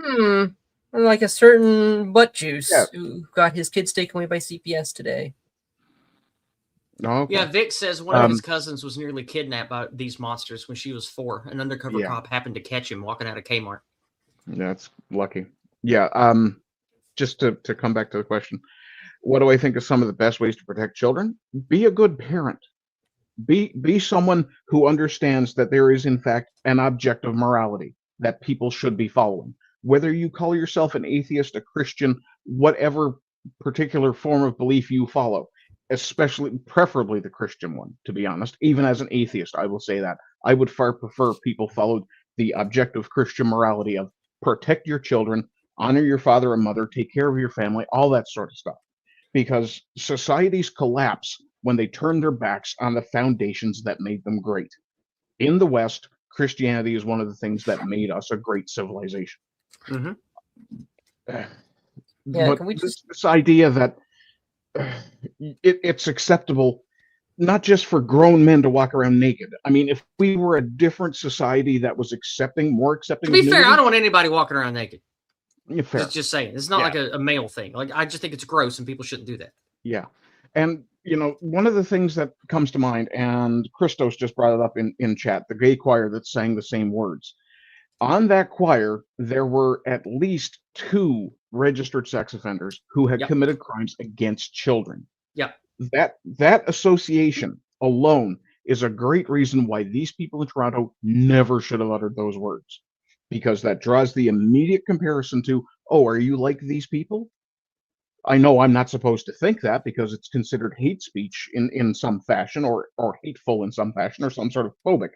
Like a certain butt juice who got his kids taken away by CPS today. Okay. Yeah, Vic says one of his cousins was nearly kidnapped by these monsters when she was 4. An undercover cop happened to catch him walking out of Kmart. That's lucky. Yeah. Just to come back to the question, what do I think are some of the best ways to protect children? Be a good parent. Be someone who understands that there is, in fact, an objective morality that people should be following. Whether you call yourself an atheist, a Christian, whatever particular form of belief you follow, preferably the Christian one, to be honest. Even as an atheist, I will say that. I would far prefer people followed the objective Christian morality of protect your children, honor your father and mother, take care of your family, all that sort of stuff. Because societies collapse when they turn their backs on the foundations that made them great. In the West, Christianity is one of the things that made us a great civilization. But this idea that it's acceptable not just for grown men to walk around naked. I mean, if we were a different society that was more accepting. To be fair, I don't want anybody walking around naked. Yeah, fair. Just saying, it's not like a male thing. I just think it's gross and people shouldn't do that. Yeah, and one of the things that comes to mind, and Christos just brought it up in chat, the gay choir that sang the same words. On that choir, there were at least 2 registered sex offenders who had committed crimes against children. Yeah. That association alone is a great reason why these people in Toronto never should have uttered those words, because that draws the immediate comparison to, oh, are you like these people? I know I'm not supposed to think that because it's considered hate speech in some fashion, or hateful in some fashion, or some sort of phobic.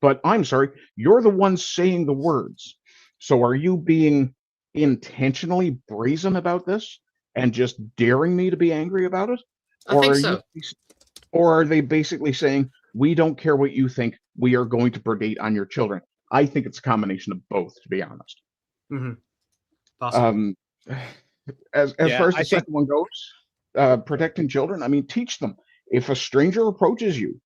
But I'm sorry, you're the one saying the words. So are you being intentionally brazen about this and just daring me to be angry about it? I think are so. or are they basically saying, we don't care what you think, we are going to predate on your children? I think it's a combination of both, to be honest. Hmm. Possibly. As Yeah, far as I the think second one goes, protecting children, I mean, teach them. If a stranger approaches you,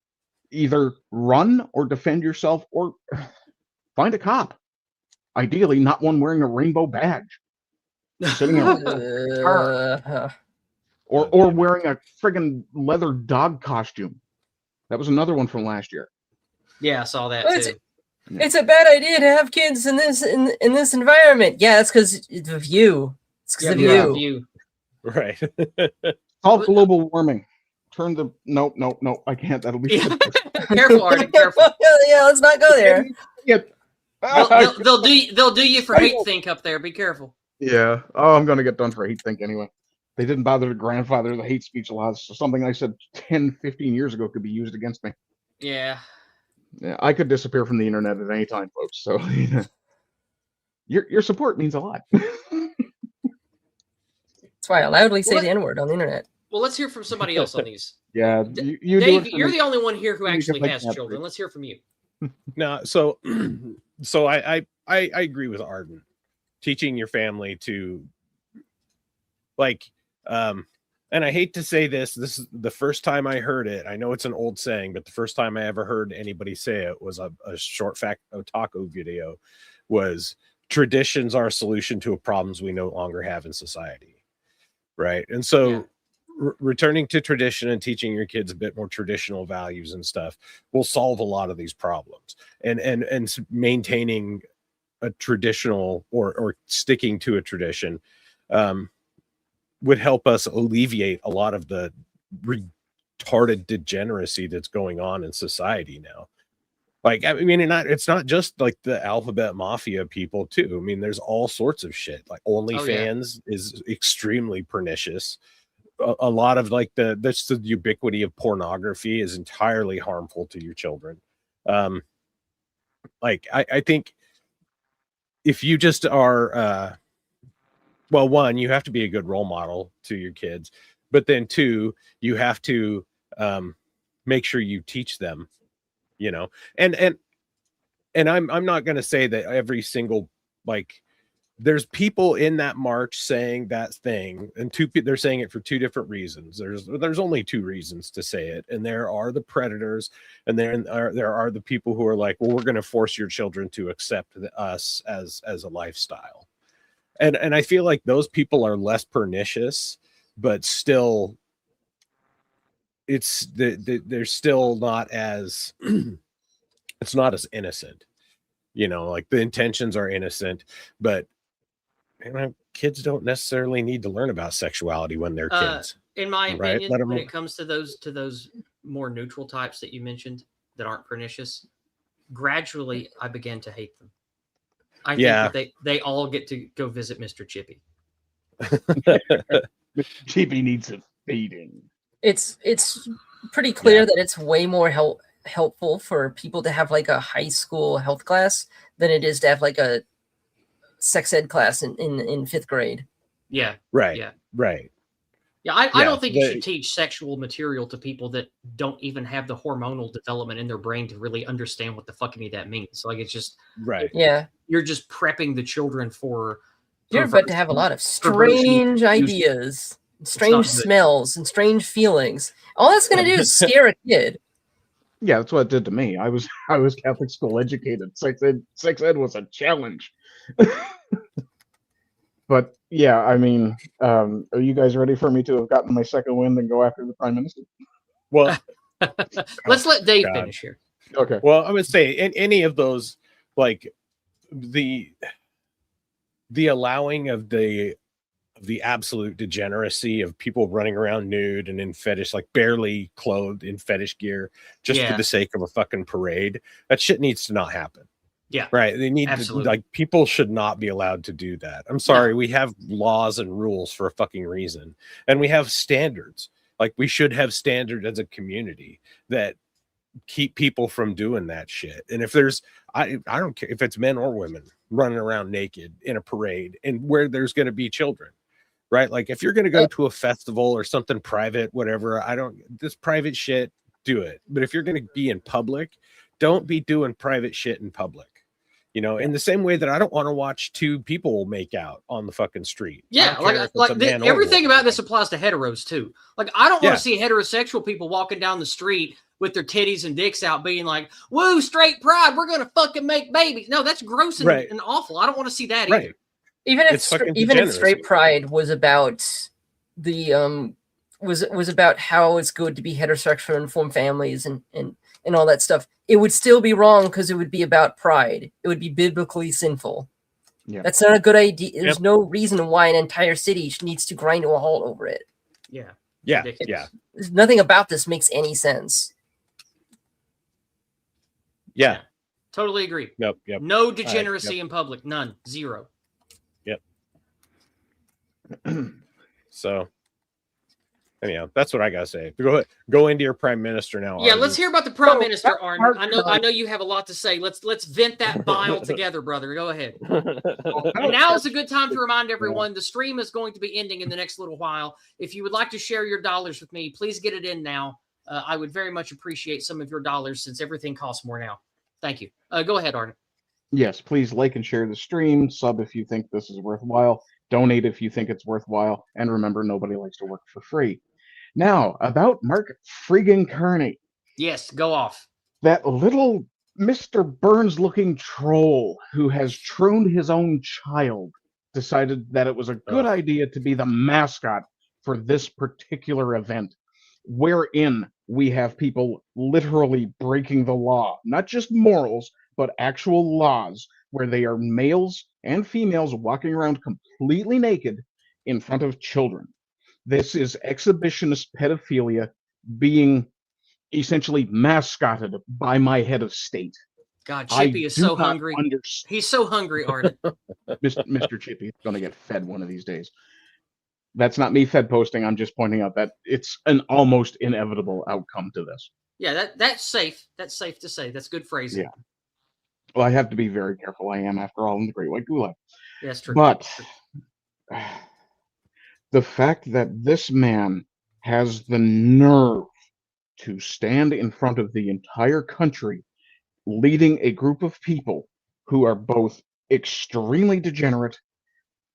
either run or defend yourself or find a cop. Ideally, not one wearing a rainbow badge, sitting in a car, or Oh, damn it. wearing a friggin' leather dog costume. That was another one from last year. Yeah, I saw that Well, too. it's a bad idea to have kids in this environment. Yeah, it's because of you. It's because Yeah, of because Yeah. of you. you. Right. Solve global warming. Turn the nope. I can't. That'll be Yeah. Careful, Artie. Careful. Yeah, let's not go there. Yeah. They'll do you for I hate know. think up there. Be careful. Yeah. Oh, I'm gonna get done for hate think anyway. They didn't bother to grandfather the hate speech laws. So something I said 10, 15 years ago could be used against me. Yeah. Yeah, I could disappear from the internet at any time, folks. So your support means a lot. That's why I loudly say Well, the N-word on the internet. Well, let's hear from somebody else on these. Yeah, you do Dave, it for you're me. the only one here who Because actually I has can't children. breathe. Let's hear from you. No, so I agree with Ardent. Teaching your family to like and I hate to say this is the first time I heard it. I know it's an old saying, but the first time I ever heard anybody say it was a short fact taco video was traditions are a solution to problems we no longer have in society. Right. And so Yeah. Returning to tradition and teaching your kids a bit more traditional values and stuff will solve a lot of these problems, and maintaining a traditional or sticking to a tradition would help us alleviate a lot of the retarded degeneracy that's going on in society now. Like, I mean, it's not just like the alphabet mafia people too. I mean, there's all sorts of shit. Like OnlyFans is extremely pernicious. A lot of like that's the ubiquity of pornography is entirely harmful to your children. Like I think if you just are well, one, you have to be a good role model to your kids, but then two, you have to make sure you teach them, you know, and I'm not going to say that every single, like, there's people in that march saying that thing, and they're saying it for two different reasons. There's only two reasons to say it, and there are the predators, and there are the people who are like, well, we're going to force your children to accept us as a lifestyle, and I feel like those people are less pernicious, but still, they're still not as it's not as innocent, you know, like the intentions are innocent, but kids don't necessarily need to learn about sexuality when they're kids. In my Right? opinion, when it comes to those more neutral types that you mentioned that aren't pernicious, gradually I began to hate them. I think that they all get to go visit Mr. Chippy. Chippy needs a feeding. It's pretty clear that it's way more helpful for people to have like a high school health class than it is to have like a sex ed class in fifth grade. Yeah. Right. Yeah. Right. Yeah, I don't think you should teach sexual material to people that don't even have the hormonal development in their brain to really understand what the fuck any of that means. Like, it's just right. Yeah, you're just prepping the children for. You're about to have a lot of strange ideas, strange smells, and strange feelings. All that's going to do is scare a kid. Yeah, that's what it did to me. I was Catholic school educated. Sex ed was a challenge. But yeah, I mean, are you guys ready for me to have gotten my second wind and go after the prime minister? Well, let's let Dave finish here. Okay. Well, I would say in any of those, like the allowing of the absolute degeneracy of people running around nude and in fetish, like barely clothed in fetish gear, just for the sake of a fucking parade. That shit needs to not happen. Yeah. Right. They need to, like, people should not be allowed to do that. I'm sorry. We have laws and rules for a fucking reason. And we have standards. Like, we should have standards as a community that keep people from doing that shit. And if there's, I don't care if it's men or women running around naked in a parade and where there's going to be children, right? Like if you're going to go to a festival or something private, whatever, this private shit, do it. But if you're going to be in public, don't be doing private shit in public. You know, in the same way that I don't want to watch two people make out on the fucking street. Yeah, everything about this applies to heteros too. Like, I don't want to see heterosexual people walking down the street with their titties and dicks out being like, woo, straight pride, we're going to fucking make babies. No, that's gross and awful. I don't want to see that either. Even if straight pride was about the was about how it's good to be heterosexual and form families and all that stuff, it would still be wrong because it would be about pride. It would be biblically sinful. Yeah. That's not a good idea. There's no reason why an entire city needs to grind to a halt over it. Yeah. Yeah. Nothing about this makes any sense. Yeah. Totally agree. Yep. No degeneracy in public. None. Zero. Yep. So anyhow, that's what I gotta say. Go into your prime minister now. Yeah, let's hear about the prime minister, Arden. I know you have a lot to say. Let's vent that bile together, brother. Go ahead. And now is a good time to remind everyone the stream is going to be ending in the next little while. If you would like to share your dollars with me, please get it in now. I would very much appreciate some of your dollars since everything costs more now. Thank you. Go ahead, Arden. Yes, please like and share the stream. Sub if you think this is worthwhile. Donate if you think it's worthwhile. And remember, nobody likes to work for free. Now, about Mark friggin' Carney. Yes, go off. That little Mr. Burns-looking troll who has trooned his own child decided that it was a good idea to be the mascot for this particular event, wherein we have people literally breaking the law. Not just morals, but actual laws, where they are males and females walking around completely naked in front of children. This is exhibitionist pedophilia being essentially mascotted by my head of state. God, Chippy is so hungry. He's so hungry, Arden. Mr. Chippy is going to get fed one of these days. That's not me fed posting. I'm just pointing out that it's an almost inevitable outcome to this. Yeah, that's safe. That's safe to say. That's good phrasing. Yeah. Well, I have to be very careful. I am, after all, in the Great White Gulag. Yeah, that's true. But the fact that this man has the nerve to stand in front of the entire country, leading a group of people who are both extremely degenerate,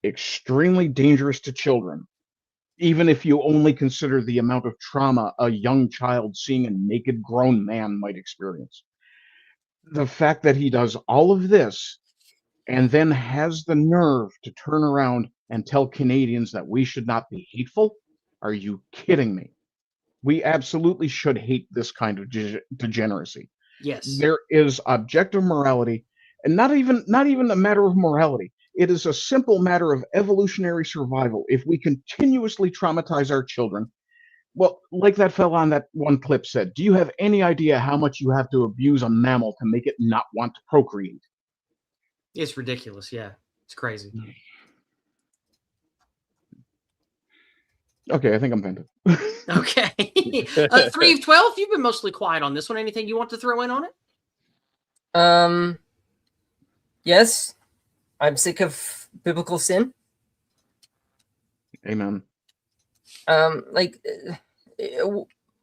extremely dangerous to children, even if you only consider the amount of trauma a young child seeing a naked grown man might experience. The fact that he does all of this and then has the nerve to turn around and tell Canadians that we should not be hateful? Are you kidding me? We absolutely should hate this kind of degeneracy. Yes. There is objective morality, and not even a matter of morality. It is a simple matter of evolutionary survival. If we continuously traumatize our children, well, like that fella on that one clip said, do you have any idea how much you have to abuse a mammal to make it not want to procreate? It's ridiculous. Yeah, it's crazy. Okay, I think I'm vented. Okay. 3 of 12, you've been mostly quiet on this one. Anything you want to throw in on it? Yes. I'm sick of biblical sin. Amen.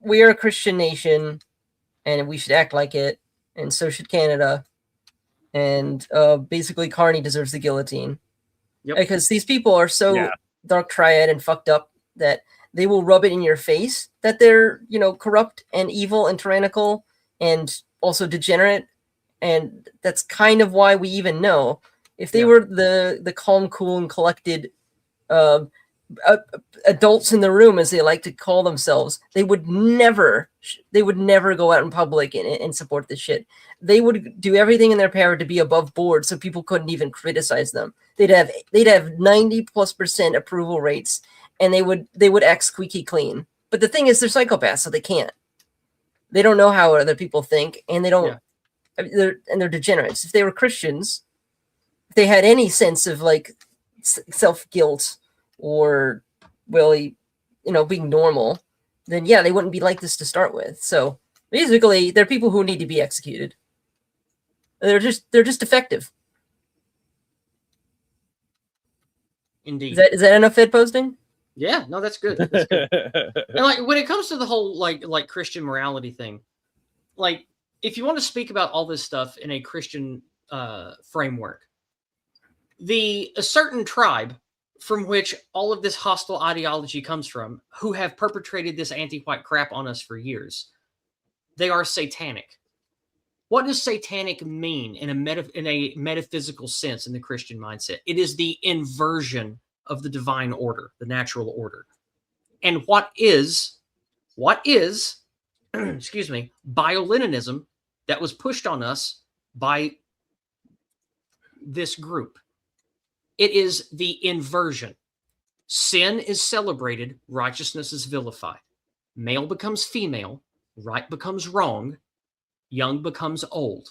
We are a Christian nation, and we should act like it, and so should Canada. And basically, Carney deserves the guillotine. Yep. Because these people are so dark triad and fucked up that they will rub it in your face that they're, corrupt and evil and tyrannical and also degenerate. And that's kind of why we even know. If they were the calm, cool, and collected adults in the room, as they like to call themselves, they would never go out in public and support this shit. They would do everything in their power to be above board, so people couldn't even criticize them. They'd have 90+% approval rates, and they would act squeaky clean. But the thing is, they're psychopaths, so they can't. They don't know how other people think, and they don't. Yeah. They're degenerates. If they were Christians, if they had any sense of self-guilt or really, being normal, then they wouldn't be like this to start with. So basically, they're people who need to be executed. They're just effective. Indeed. Is that enough Fed posting? Yeah, no, that's good. That's good. And like when it comes to the whole like Christian morality thing, like if you want to speak about all this stuff in a Christian framework, a certain tribe from which all of this hostile ideology comes from, who have perpetrated this anti-white crap on us for years, they are satanic. What does satanic mean in a metaphysical sense in the Christian mindset? It is the inversion of the divine order, the natural order. And what is excuse me, bioleninism that was pushed on us by this group? It is the inversion. Sin is celebrated, righteousness is vilified. Male becomes female, right becomes wrong, young becomes old.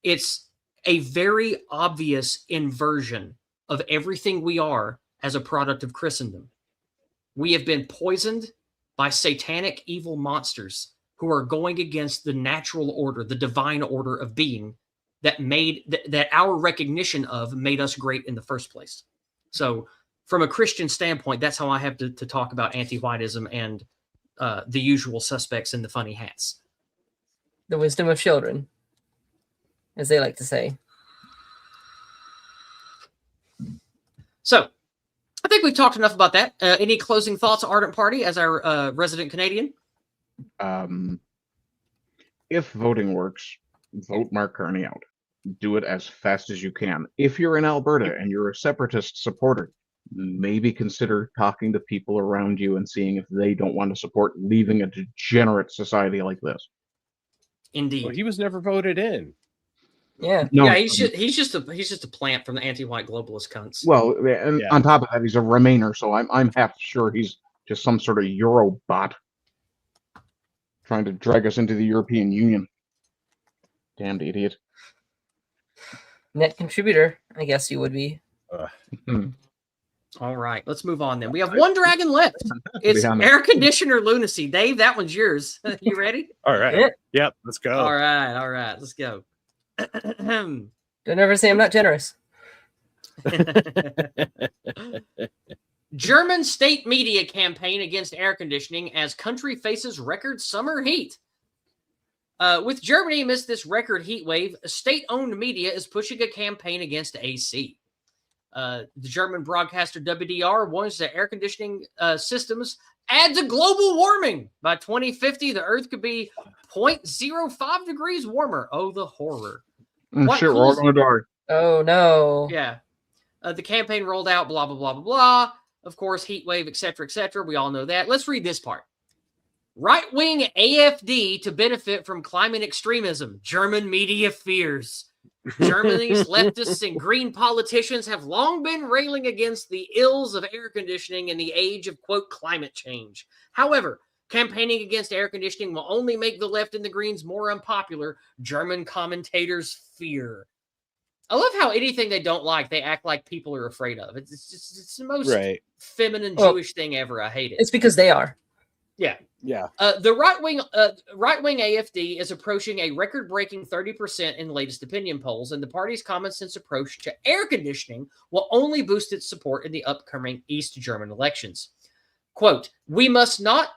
It's a very obvious inversion of everything we are as a product of Christendom. We have been poisoned by satanic evil monsters who are going against the natural order, the divine order of being that our recognition of made us great in the first place. So from a Christian standpoint, that's how I have to talk about anti-whiteism and the usual suspects in the funny hats. The wisdom of children, as they like to say. So I think we've talked enough about that. Any closing thoughts, Ardent Party, as our resident Canadian? If voting works, vote Mark Carney out. Do it as fast as you can. If you're in Alberta and you're a separatist supporter, maybe consider talking to people around you and seeing if they don't want to support leaving a degenerate society like this. Indeed. Well, he was never voted in. Yeah. No, yeah, he's just a plant from the anti-white globalist cunts. Well, and on top of that, he's a Remainer, so I'm half sure he's just some sort of Euro bot trying to drag us into the European Union. Damned idiot. Net contributor, I guess you would be. All right, let's move on then. We have one dragon left. It's air conditioner lunacy. Dave, that one's yours. You ready? All right. Yep, let's go. All right, let's go. Don't ever say I'm not generous. German state media campaign against air conditioning as country faces record summer heat. With Germany amidst this record heat wave, state-owned media is pushing a campaign against AC. The German broadcaster WDR warns that air conditioning systems add to global warming. By 2050, the Earth could be 0.05 degrees warmer. Oh, the horror. Shit, we're all going to die. Oh, no. Yeah. The campaign rolled out, blah, blah, blah, blah, blah. Of course, heat wave, etc., etc. We all know that. Let's read this part. Right-wing AFD to benefit from climate extremism. German media fears. Germany's leftists and green politicians have long been railing against the ills of air conditioning in the age of, quote, climate change. However, campaigning against air conditioning will only make the left and the Greens more unpopular, German commentators fear. I love how anything they don't like, they act like people are afraid of. It's the most feminine Jewish thing ever. I hate it. It's because they are. Yeah. Yeah. The right-wing AFD is approaching a record-breaking 30% in the latest opinion polls, and the party's common-sense approach to air conditioning will only boost its support in the upcoming East German elections. Quote, we must not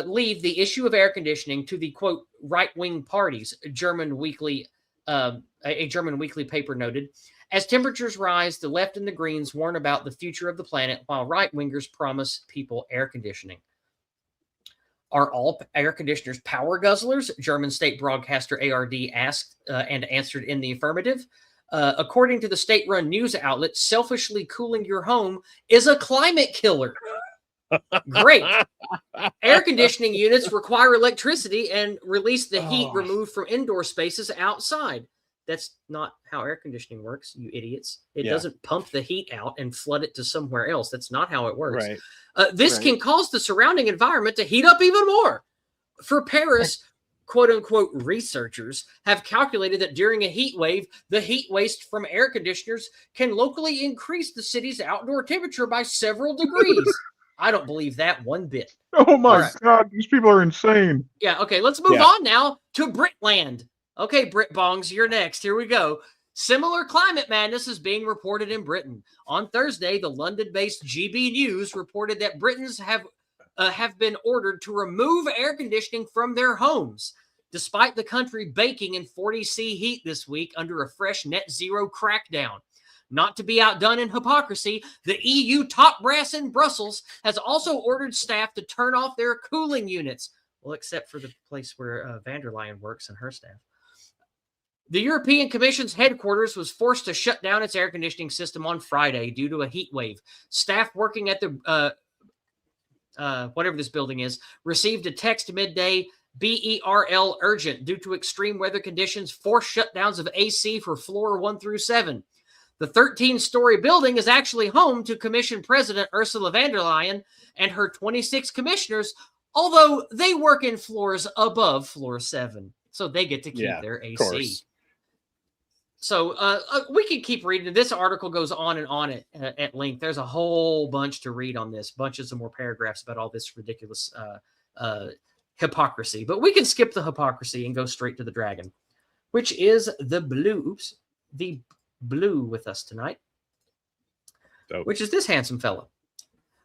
leave the issue of air conditioning to the, quote, right-wing parties, a German weekly paper noted. As temperatures rise, the left and the Greens warn about the future of the planet, while right-wingers promise people air conditioning. Are all air conditioners power guzzlers? German state broadcaster ARD asked and answered in the affirmative. According to the state-run news outlet, selfishly cooling your home is a climate killer. Great. Air conditioning units require electricity and release the heat removed from indoor spaces outside. That's not how air conditioning works, you idiots. It doesn't pump the heat out and flood it to somewhere else. That's not how it works. Right. This can cause the surrounding environment to heat up even more. For Paris, quote-unquote researchers have calculated that during a heat wave, the heat waste from air conditioners can locally increase the city's outdoor temperature by several degrees. I don't believe that one bit. Oh my God, these people are insane. Yeah, okay, let's move on now to Britland. Okay, Brit Bongs, you're next. Here we go. Similar climate madness is being reported in Britain. On Thursday, the London-based GB News reported that Britons have been ordered to remove air conditioning from their homes, despite the country baking in 40°C heat this week under a fresh net zero crackdown. Not to be outdone in hypocrisy, the EU top brass in Brussels has also ordered staff to turn off their cooling units. Well, except for the place where van der Leyen works and her staff. The European Commission's headquarters was forced to shut down its air conditioning system on Friday due to a heat wave. Staff working at the whatever this building is received a text midday, BERL urgent, due to extreme weather conditions, forced shutdowns of AC for floor 1 through 7. The 13-story building is actually home to Commission President Ursula von der Leyen and her 26 commissioners, although they work in floors above floor 7, so they get to keep their AC. So we can keep reading. This article goes on and on at length. There's a whole bunch to read on this, bunches of more paragraphs about all this ridiculous hypocrisy. But we can skip the hypocrisy and go straight to the dragon, which is the blue with us tonight, which is this handsome fella.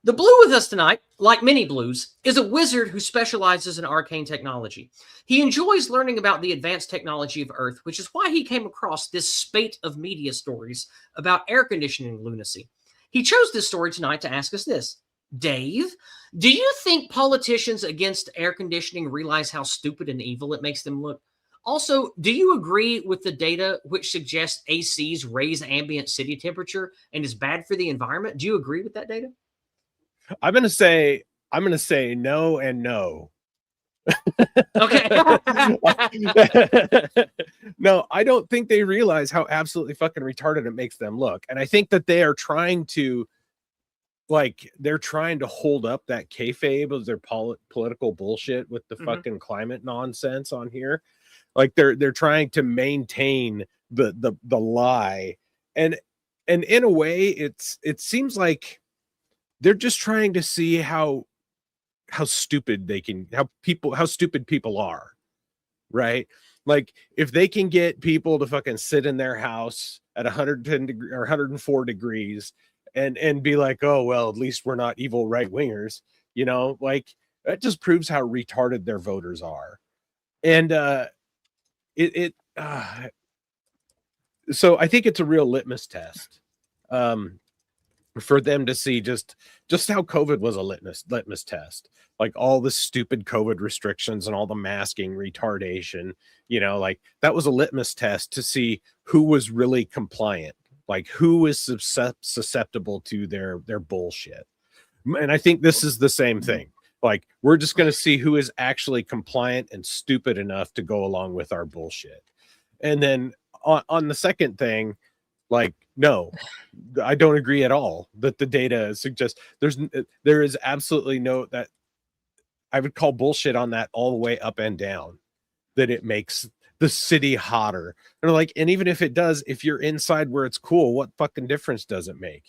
The blue with us tonight, like many blues, is a wizard who specializes in arcane technology. He enjoys learning about the advanced technology of Earth, which is why he came across this spate of media stories about air conditioning lunacy. He chose this story tonight to ask us this. Dave, do you think politicians against air conditioning realize how stupid and evil it makes them look? Also, do you agree with the data which suggests ACs raise ambient city temperature and is bad for the environment? Do you agree with that data? I'm gonna say no and no. Okay. No, I don't think they realize how absolutely fucking retarded it makes them look. And I think that they are trying to hold up that kayfabe of their political bullshit with the fucking climate nonsense on here. Like they're trying to maintain the lie. And in a way it seems like they're just trying to see how stupid people are, right? Like if they can get people to fucking sit in their house at 110 or 104 degrees and be like, oh, well, at least we're not evil right wingers, like that just proves how retarded their voters are. And so I think it's a real litmus test. For them to see just how COVID was a litmus test, like all the stupid COVID restrictions and all the masking retardation, like that was a litmus test to see who was really compliant, like who is susceptible to their bullshit. And I think this is the same thing. Like we're just going to see who is actually compliant and stupid enough to go along with our bullshit. And then on the second thing, like, no, I don't agree at all that the data suggests there is absolutely no, that I would call bullshit on that all the way up and down, that it makes the city hotter. And like, and even if it does, if you're inside where it's cool, what fucking difference does it make?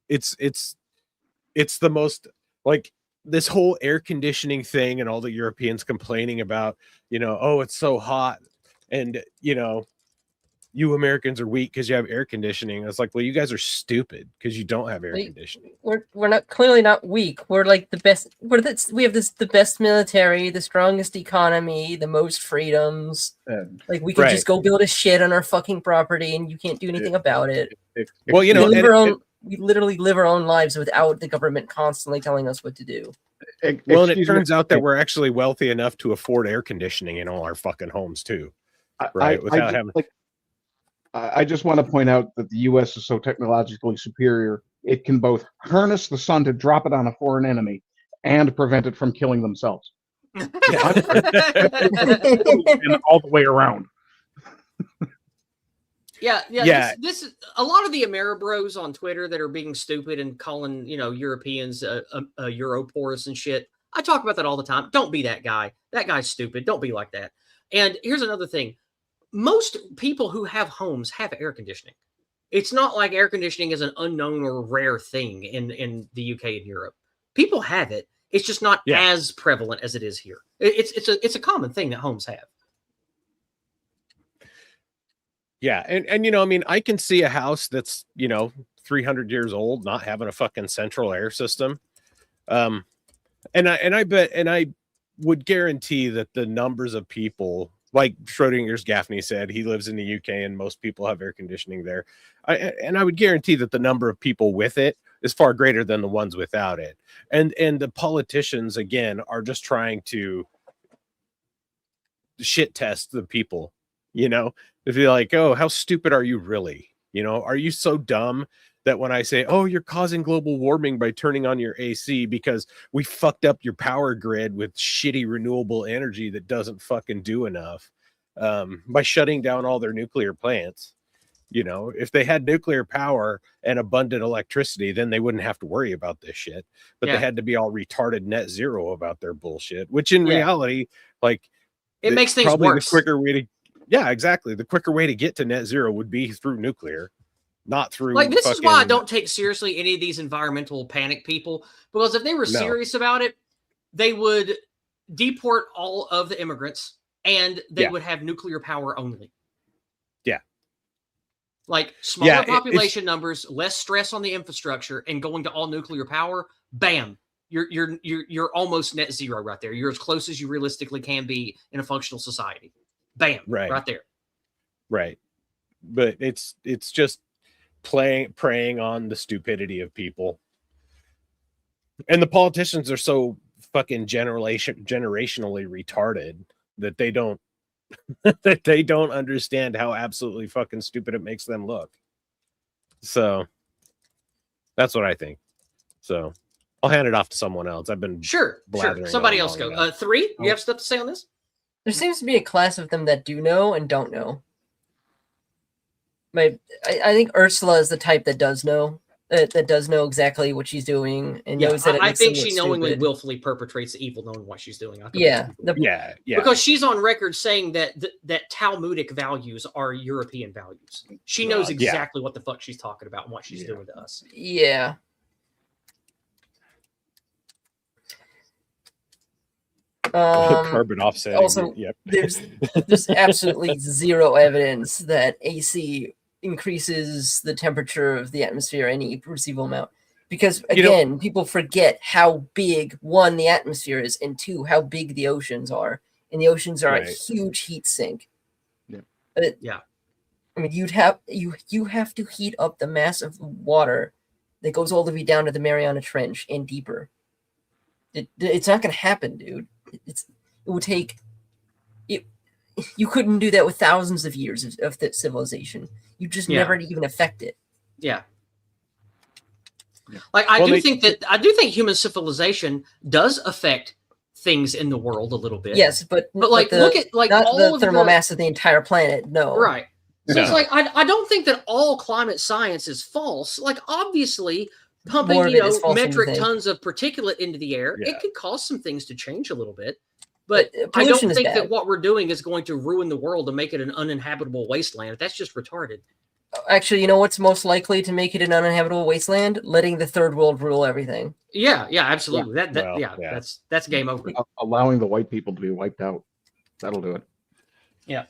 It's the most, like, this whole air conditioning thing and all the Europeans complaining about, oh, it's so hot. And, you Americans are weak because you have air conditioning. It's like, well, you guys are stupid because you don't have air conditioning. We're clearly not weak. We're like the best. We have the best military, the strongest economy, the most freedoms. Like we can just go build a shit on our fucking property, and you can't do anything about it. Well, we literally live our own lives without the government constantly telling us what to do. Well, and it turns out that we're actually wealthy enough to afford air conditioning in all our fucking homes too, right? I just want to point out that the U.S. is so technologically superior, it can both harness the sun to drop it on a foreign enemy and prevent it from killing themselves. And all the way around. Yeah. This is a lot of the Ameribros on Twitter that are being stupid and calling, Europeans Europorous and shit. I talk about that all the time. Don't be that guy. That guy's stupid. Don't be like that. And here's another thing. Most people who have homes have air conditioning. It's not like air conditioning is an unknown or rare thing in the UK and Europe. People have it. It's just not as prevalent as it is here. It's a common thing that homes have. Yeah, and I mean, I can see a house that's 300 years old not having a fucking central air system. And I would guarantee that the numbers of people, like Schrodinger's Gaffney said, he lives in the UK and most people have air conditioning there. I would guarantee that the number of people with it is far greater than the ones without it. And the politicians, again, are just trying to shit test the people, if you're like, oh, how stupid are you really? Are you so dumb that when I say, oh, you're causing global warming by turning on your AC because we fucked up your power grid with shitty renewable energy that doesn't fucking do enough, by shutting down all their nuclear plants? If they had nuclear power and abundant electricity, then they wouldn't have to worry about this shit. But they had to be all retarded net zero about their bullshit, which in reality, like, it makes things probably worse. The quicker way to, exactly. The quicker way to get to net zero would be through nuclear, not through like this is why I don't take seriously any of these environmental panic people, because if they were serious about it, they would deport all of the immigrants and they would have nuclear power only. Yeah. Like smaller population numbers, less stress on the infrastructure, and going to all nuclear power, bam. You're almost net zero right there. You're as close as you realistically can be in a functional society. Bam, right there. Right. But it's just preying on the stupidity of people. And the politicians are so fucking generationally retarded that they don't understand how absolutely fucking stupid it makes them look. So that's what I think. So I'll hand it off to someone else. I've been sure. Somebody else go. 3, you have stuff to say on this? There seems to be a class of them that do know and don't know. I think Ursula is the type that does know. That does know exactly what she's doing and knows that. I think she knowingly, willfully perpetrates the evil, knowing what she's doing. Yeah. Because she's on record saying that that Talmudic values are European values. She knows exactly what the fuck she's talking about and what she's doing to us. Yeah. Carbon offset. Also, there's absolutely zero evidence that AC increases the temperature of the atmosphere any perceivable amount. Because again, people forget how big, 1, the atmosphere is, and 2, how big the oceans are. And the oceans are a huge heat sink. Yeah. I mean, you have to heat up the mass of water that goes all the way down to the Mariana Trench and deeper. It's not going to happen, dude. It would take it. You couldn't do that with thousands of years of that civilization. You just never even affect it. Yeah. Like I do think human civilization does affect things in the world a little bit. Yes, but like look at like not all the of thermal mass of the entire planet. No. Right. So it's like I don't think that all climate science is false. Like obviously pumping metric tons of particulate into the air, it could cause some things to change a little bit. But I don't think that what we're doing is going to ruin the world and make it an uninhabitable wasteland. That's just retarded. Actually, you know what's most likely to make it an uninhabitable wasteland? Letting the third world rule everything. Yeah, absolutely. That's game over. Allowing the white people to be wiped out. That'll do it. Yeah.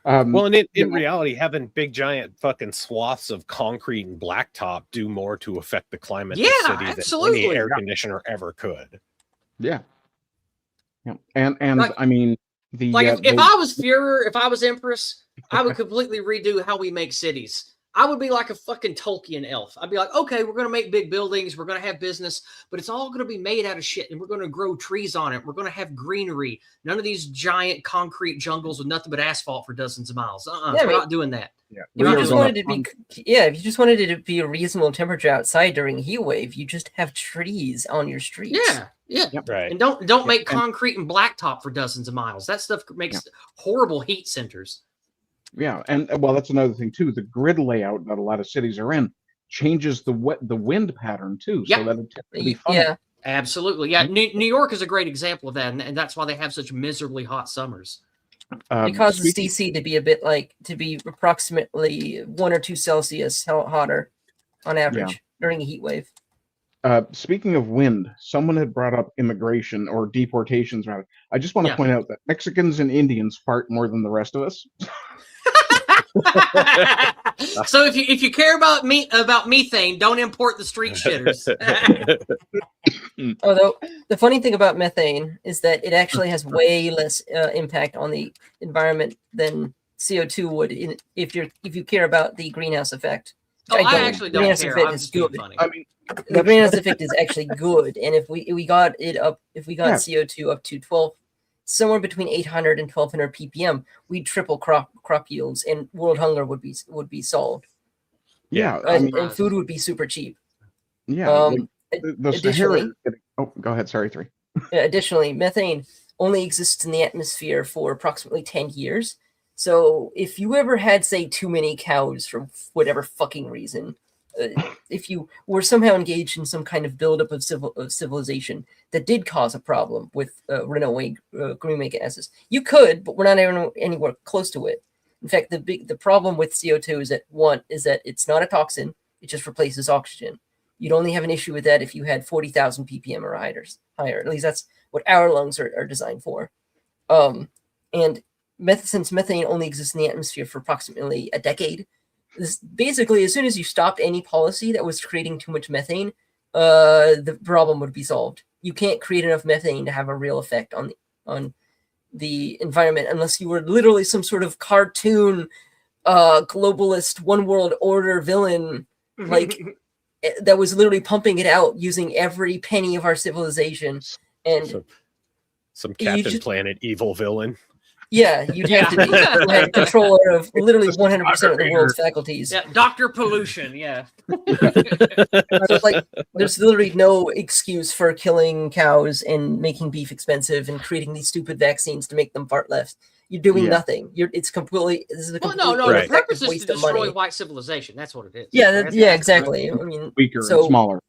Well, and in reality, having big giant fucking swaths of concrete and blacktop do more to affect the climate of the city than any air conditioner ever could. Yeah. And like, I mean, if I was Führer, if I was Empress, I would completely redo how we make cities. I would be like a fucking Tolkien elf. I'd be like, okay, we're going to make big buildings. We're going to have business, but it's all going to be made out of shit. And we're going to grow trees on it. We're going to have greenery. None of these giant concrete jungles with nothing but asphalt for dozens of miles. We're not doing that. Yeah. If you just wanted it to be a reasonable temperature outside during a heat wave, you just have trees on your streets. Yeah. Right. And don't make concrete and blacktop for dozens of miles. That stuff makes horrible heat centers. Yeah, and well, that's another thing too. The grid layout that a lot of cities are in changes the wind pattern too, so that it tends to be fun. Yeah, absolutely. Yeah, New York is a great example of that, and that's why they have such miserably hot summers. It causes DC to be approximately 1 or 2 Celsius hotter on average during a heat wave. Speaking of wind, someone had brought up immigration or deportations. Rather, I just want to point out that Mexicans and Indians fart more than the rest of us. So if you care about methane, don't import the street shitters. Although the funny thing about methane is that it actually has way less impact on the environment than CO2 would if you care about the greenhouse effect. I actually don't greenhouse care. effect I'm is just being good. funny. I mean, The greenhouse effect is actually good, and if we got it up, if we got Yeah. CO2 up to 12, somewhere between 800 and 1200 ppm, we'd triple crop yields, and world hunger would be solved. yeah, And food would be super cheap. yeah. Um, The additionally, Sahara. Oh, go ahead. Sorry, 3. additionally, methane only exists in the atmosphere for approximately 10 years. So if you ever had, say, too many cows for whatever fucking reason, if you were somehow engaged in some kind of buildup of civilization that did cause a problem with runaway greenhouse gases, you could, but we're not anywhere close to it. In fact, the problem with CO2 is that it's not a toxin; it just replaces oxygen. You'd only have an issue with that if you had 40,000 ppm or higher. At least that's what our lungs are designed for. And since methane only exists in the atmosphere for approximately a decade, basically, as soon as you stopped any policy that was creating too much methane, the problem would be solved. You can't create enough methane to have a real effect on the environment unless you were literally some sort of cartoon globalist one world order villain like that was literally pumping it out using every penny of our civilization. And some Captain Planet evil villain. Yeah, you'd have to be. You had control of literally 100% of the world's faculties. Yeah, Dr. Pollution, yeah. So, like, there's literally no excuse for killing cows and making beef expensive and creating these stupid vaccines to make them fart less. You're doing nothing. This is a complete the purpose is waste to of money. destroy white civilization. That's what it is. Yeah, exactly. I mean, weaker and smaller.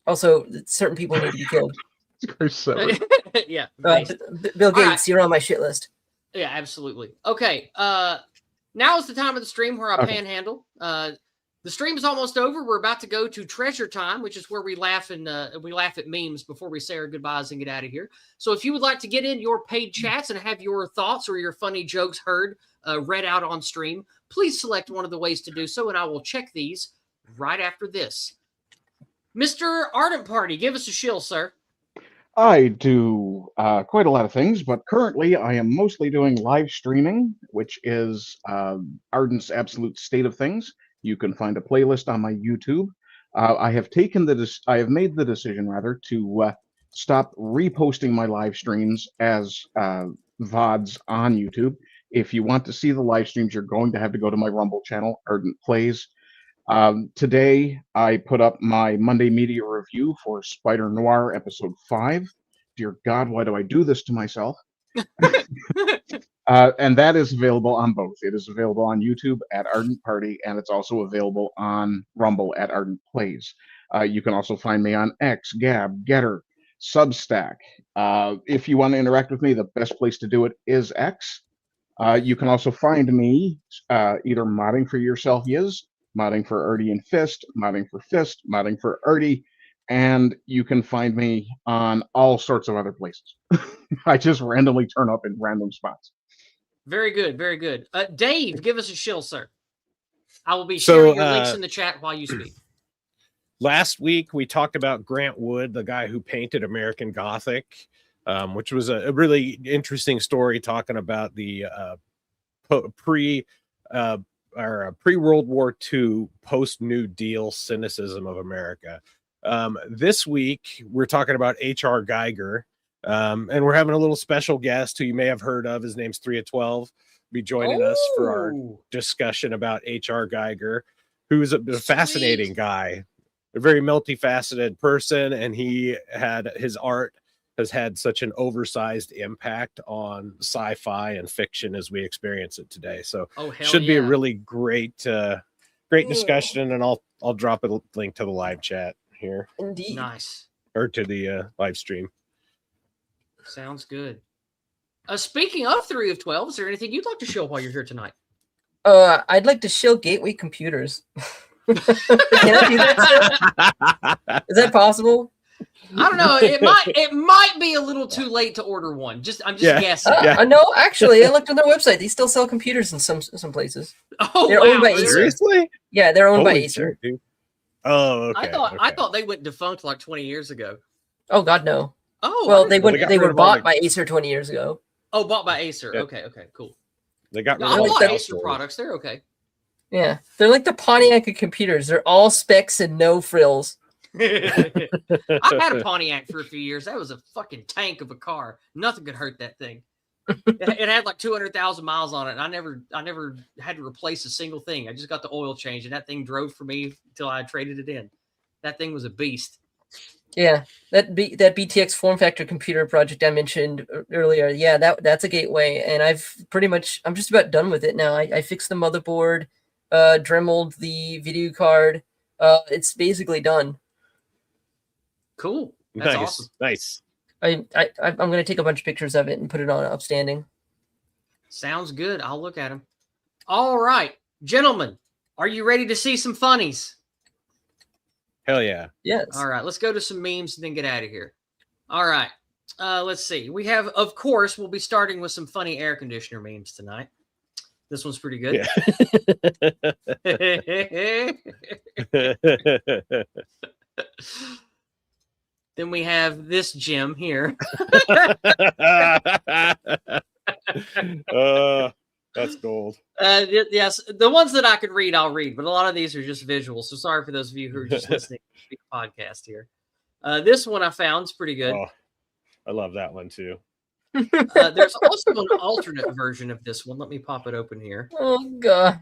Also, certain people need to be killed. Yeah. Bill Gates, you're on my shit list. Yeah, absolutely. Okay. Now is the time of the stream where I panhandle. The stream is almost over. We're about to go to treasure time, which is where we laugh at memes before we say our goodbyes and get out of here. So if you would like to get in your paid chats and have your thoughts or your funny jokes heard read out on stream, please select one of the ways to do so, and I will check these right after this. Mr. Ardent Party, give us a shill, sir. I do quite a lot of things, but currently I am mostly doing live streaming, which is Ardent's absolute state of things. You can find a playlist on my YouTube. I have made the decision rather to stop reposting my live streams as VODs on YouTube. If you want to see the live streams, you're going to have to go to my Rumble channel, Ardent Plays. Today, I put up my Monday media review for Spider Noir episode 5. Dear God, why do I do this to myself? And that is available on both. It is available on YouTube at Ardent Party, and it's also available on Rumble at Ardent Plays. You can also find me on X, Gab, Getter, Substack. If you want to interact with me, the best place to do it is X. You can also find me either modding for yourself modding for Ardie and Fist, modding for Fist, modding for Ardie, and you can find me on all sorts of other places. I just randomly turn up in random spots. Very good, very good. Dave, give us a shill, sir. I will be sharing your links in the chat while you speak. Last week, we talked about Grant Wood, the guy who painted American Gothic, which was a really interesting story talking about the pre-World War II, post-New Deal cynicism of America. This week, we're talking about H.R. Geiger, and we're having a little special guest who you may have heard of. His name's 3 of 12. Be joining us for our discussion about H.R. Geiger, who's a fascinating guy, a very multifaceted person, and his art has had such an oversized impact on sci-fi and fiction as we experience it today. So should be a really great discussion, and I'll drop a link to the live chat here. Indeed. Nice. Or to the live stream. Sounds good. Speaking of 3 of 12, is there anything you'd like to show while you're here tonight? I'd like to show Gateway Computers. Can I do that, sir? Is that possible? I don't know. It might be a little too late to order one. I'm just guessing. Yeah. No, actually, I looked on their website. They still sell computers in some places. Oh, They're wow, owned by really? Acer. Seriously? Yeah, they're owned by Holy Acer. shit, dude. Oh, okay. I thought they went defunct like 20 years ago. Oh God, no. Oh, Well, I didn't know. they were rid of all bought by Acer 20 years ago. Oh, bought by Acer. Yeah. Okay, cool. They got rid I of all bought the Acer outsourced. products. They're okay. Yeah, they're like the Pontiac of computers. They're all specs and no frills. I had a Pontiac for a few years. That was a fucking tank of a car. Nothing could hurt that thing. It had like 200,000 miles on it, and I never had to replace a single thing. I just got the oil change, and that thing drove for me until I traded it in. That thing was a beast. Yeah, that BTX form factor computer project I mentioned earlier. Yeah, that's a gateway, and I'm just about done with it now. I fixed the motherboard, dremeled the video card. It's basically done. Cool. That's Nice. awesome. Nice. I'm gonna take a bunch of pictures of it and put it on Upstanding. Sounds good. I'll look at them. All right, gentlemen, are you ready to see some funnies? Hell yeah. Yes. All right, let's go to some memes and then get out of here. All right, let's see. We have, of course, we'll be starting with some funny air conditioner memes tonight. This one's pretty good. Yeah. Then we have this gem here. That's gold. Yes, the ones that I could read, I'll read, but a lot of these are just visual. So sorry for those of you who are just listening to the podcast here. This one I found is pretty good. Oh, I love that one too. There's also an alternate version of this one. Let me pop it open here. Oh God.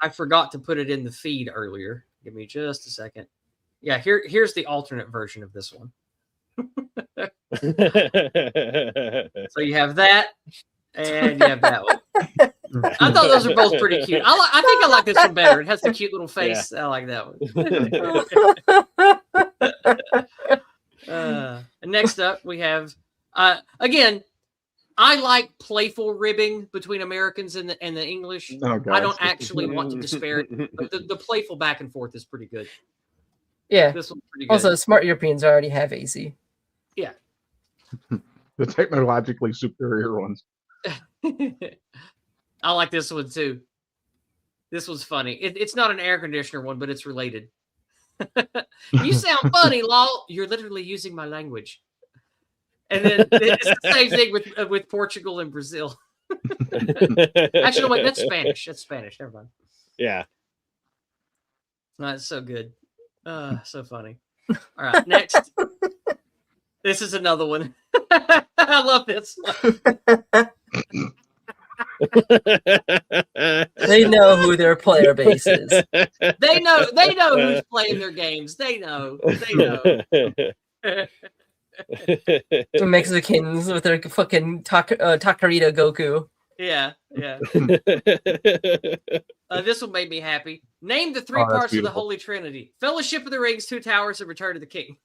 I forgot to put it in the feed earlier. Give me just a second. Yeah, here's the alternate version of this one. So you have that, and you have that one. I thought those were both pretty cute. I think I like this one better. It has the cute little face. Yeah. I like that one. And next up, we have again. I like playful ribbing between Americans and the English. Oh, God. I don't actually want to disparage, but the playful back and forth is pretty good. Yeah. This one's pretty good. Also, smart Europeans already have AC. Yeah. The technologically superior ones. I like this one too. This one's funny. It's not an air conditioner one, but it's related. You sound funny, lol. You're literally using my language. And then it's the same thing with Portugal and Brazil. Actually, no, wait, that's Spanish. That's Spanish. Never mind. Yeah. That's so good. So funny. All right, next. This is another one. I love this one. They know who their player base is. They know who's playing their games. They know. The Mexicans with their fucking Takarita Goku. Yeah. This one made me happy. Name the three Oh, that's parts of the beautiful. Holy Trinity: Fellowship of the Rings, Two Towers, and Return of the King.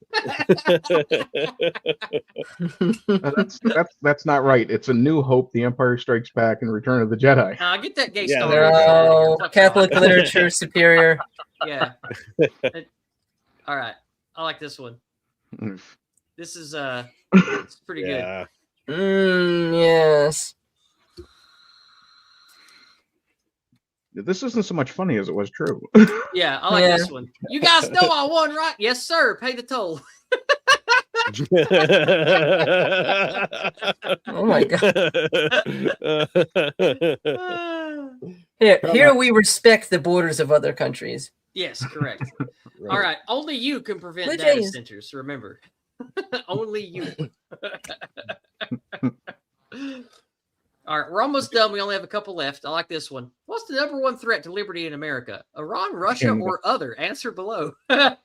That's not right. It's A New Hope, The Empire Strikes Back, and Return of the Jedi. Get that gay Yeah, star. there No, Fuck Catholic off. literature superior. Yeah. All right. I like this one. This is it's pretty good. Yeah. Yes. This isn't so much funny as it was true. Yeah, I like Yeah. this one. You guys know I won, right? Yes, sir. Pay the toll. Oh my God. Here we respect the borders of other countries. Yes, correct. All right. Only you can prevent Blue data Jays. centers. Remember. Only you. All right, we're almost done. We only have a couple left. I like this one. What's the number one threat to liberty in America? Iran, Russia, or other? Answer below. And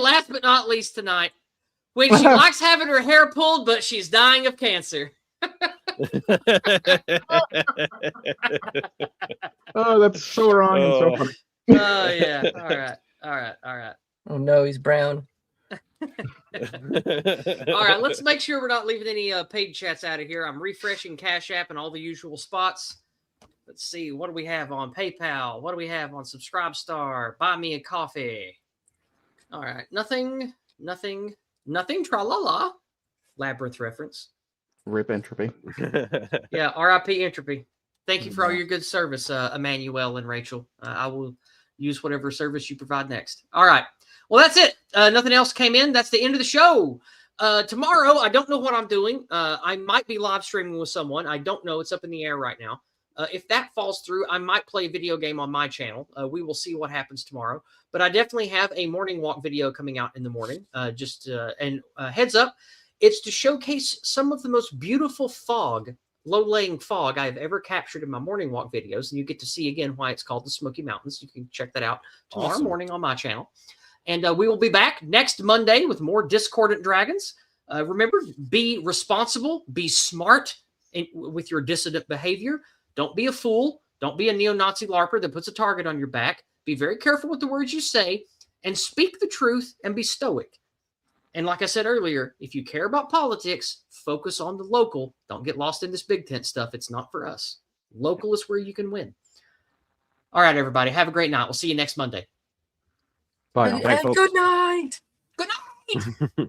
last but not least tonight, when she likes having her hair pulled, but she's dying of cancer. Oh, that's so wrong and so funny. Oh, yeah. All right. Oh no, he's brown. All right, let's make sure we're not leaving any paid chats out of here. I'm refreshing Cash App and all the usual spots. Let's see. What do we have on PayPal? What do we have on Subscribestar? Buy me a coffee. All right. Nothing. Tra-la-la. Labyrinth reference. Rip Entropy. Yeah. R.I.P. Entropy. Thank you for all your good service, Emmanuel and Rachel. I will use whatever service you provide next. All right. Well, that's it. Nothing else came in. That's the end of the show. Tomorrow, I don't know what I'm doing. I might be live streaming with someone. I don't know. It's up in the air right now. If that falls through, I might play a video game on my channel. We will see what happens tomorrow. But I definitely have a morning walk video coming out in the morning. Heads up, it's to showcase some of the most beautiful fog, low-laying fog I've ever captured in my morning walk videos. And you get to see again why it's called the Smoky Mountains. You can check that out tomorrow morning on my channel. And we will be back next Monday with more Discordant Dragons. Remember, be responsible, be smart with your dissident behavior. Don't be a fool. Don't be a neo-Nazi LARPer that puts a target on your back. Be very careful with the words you say and speak the truth and be stoic. And like I said earlier, if you care about politics, focus on the local. Don't get lost in this big tent stuff. It's not for us. Local is where you can win. All right, everybody. Have a great night. We'll see you next Monday. Bye. And good night. Good night.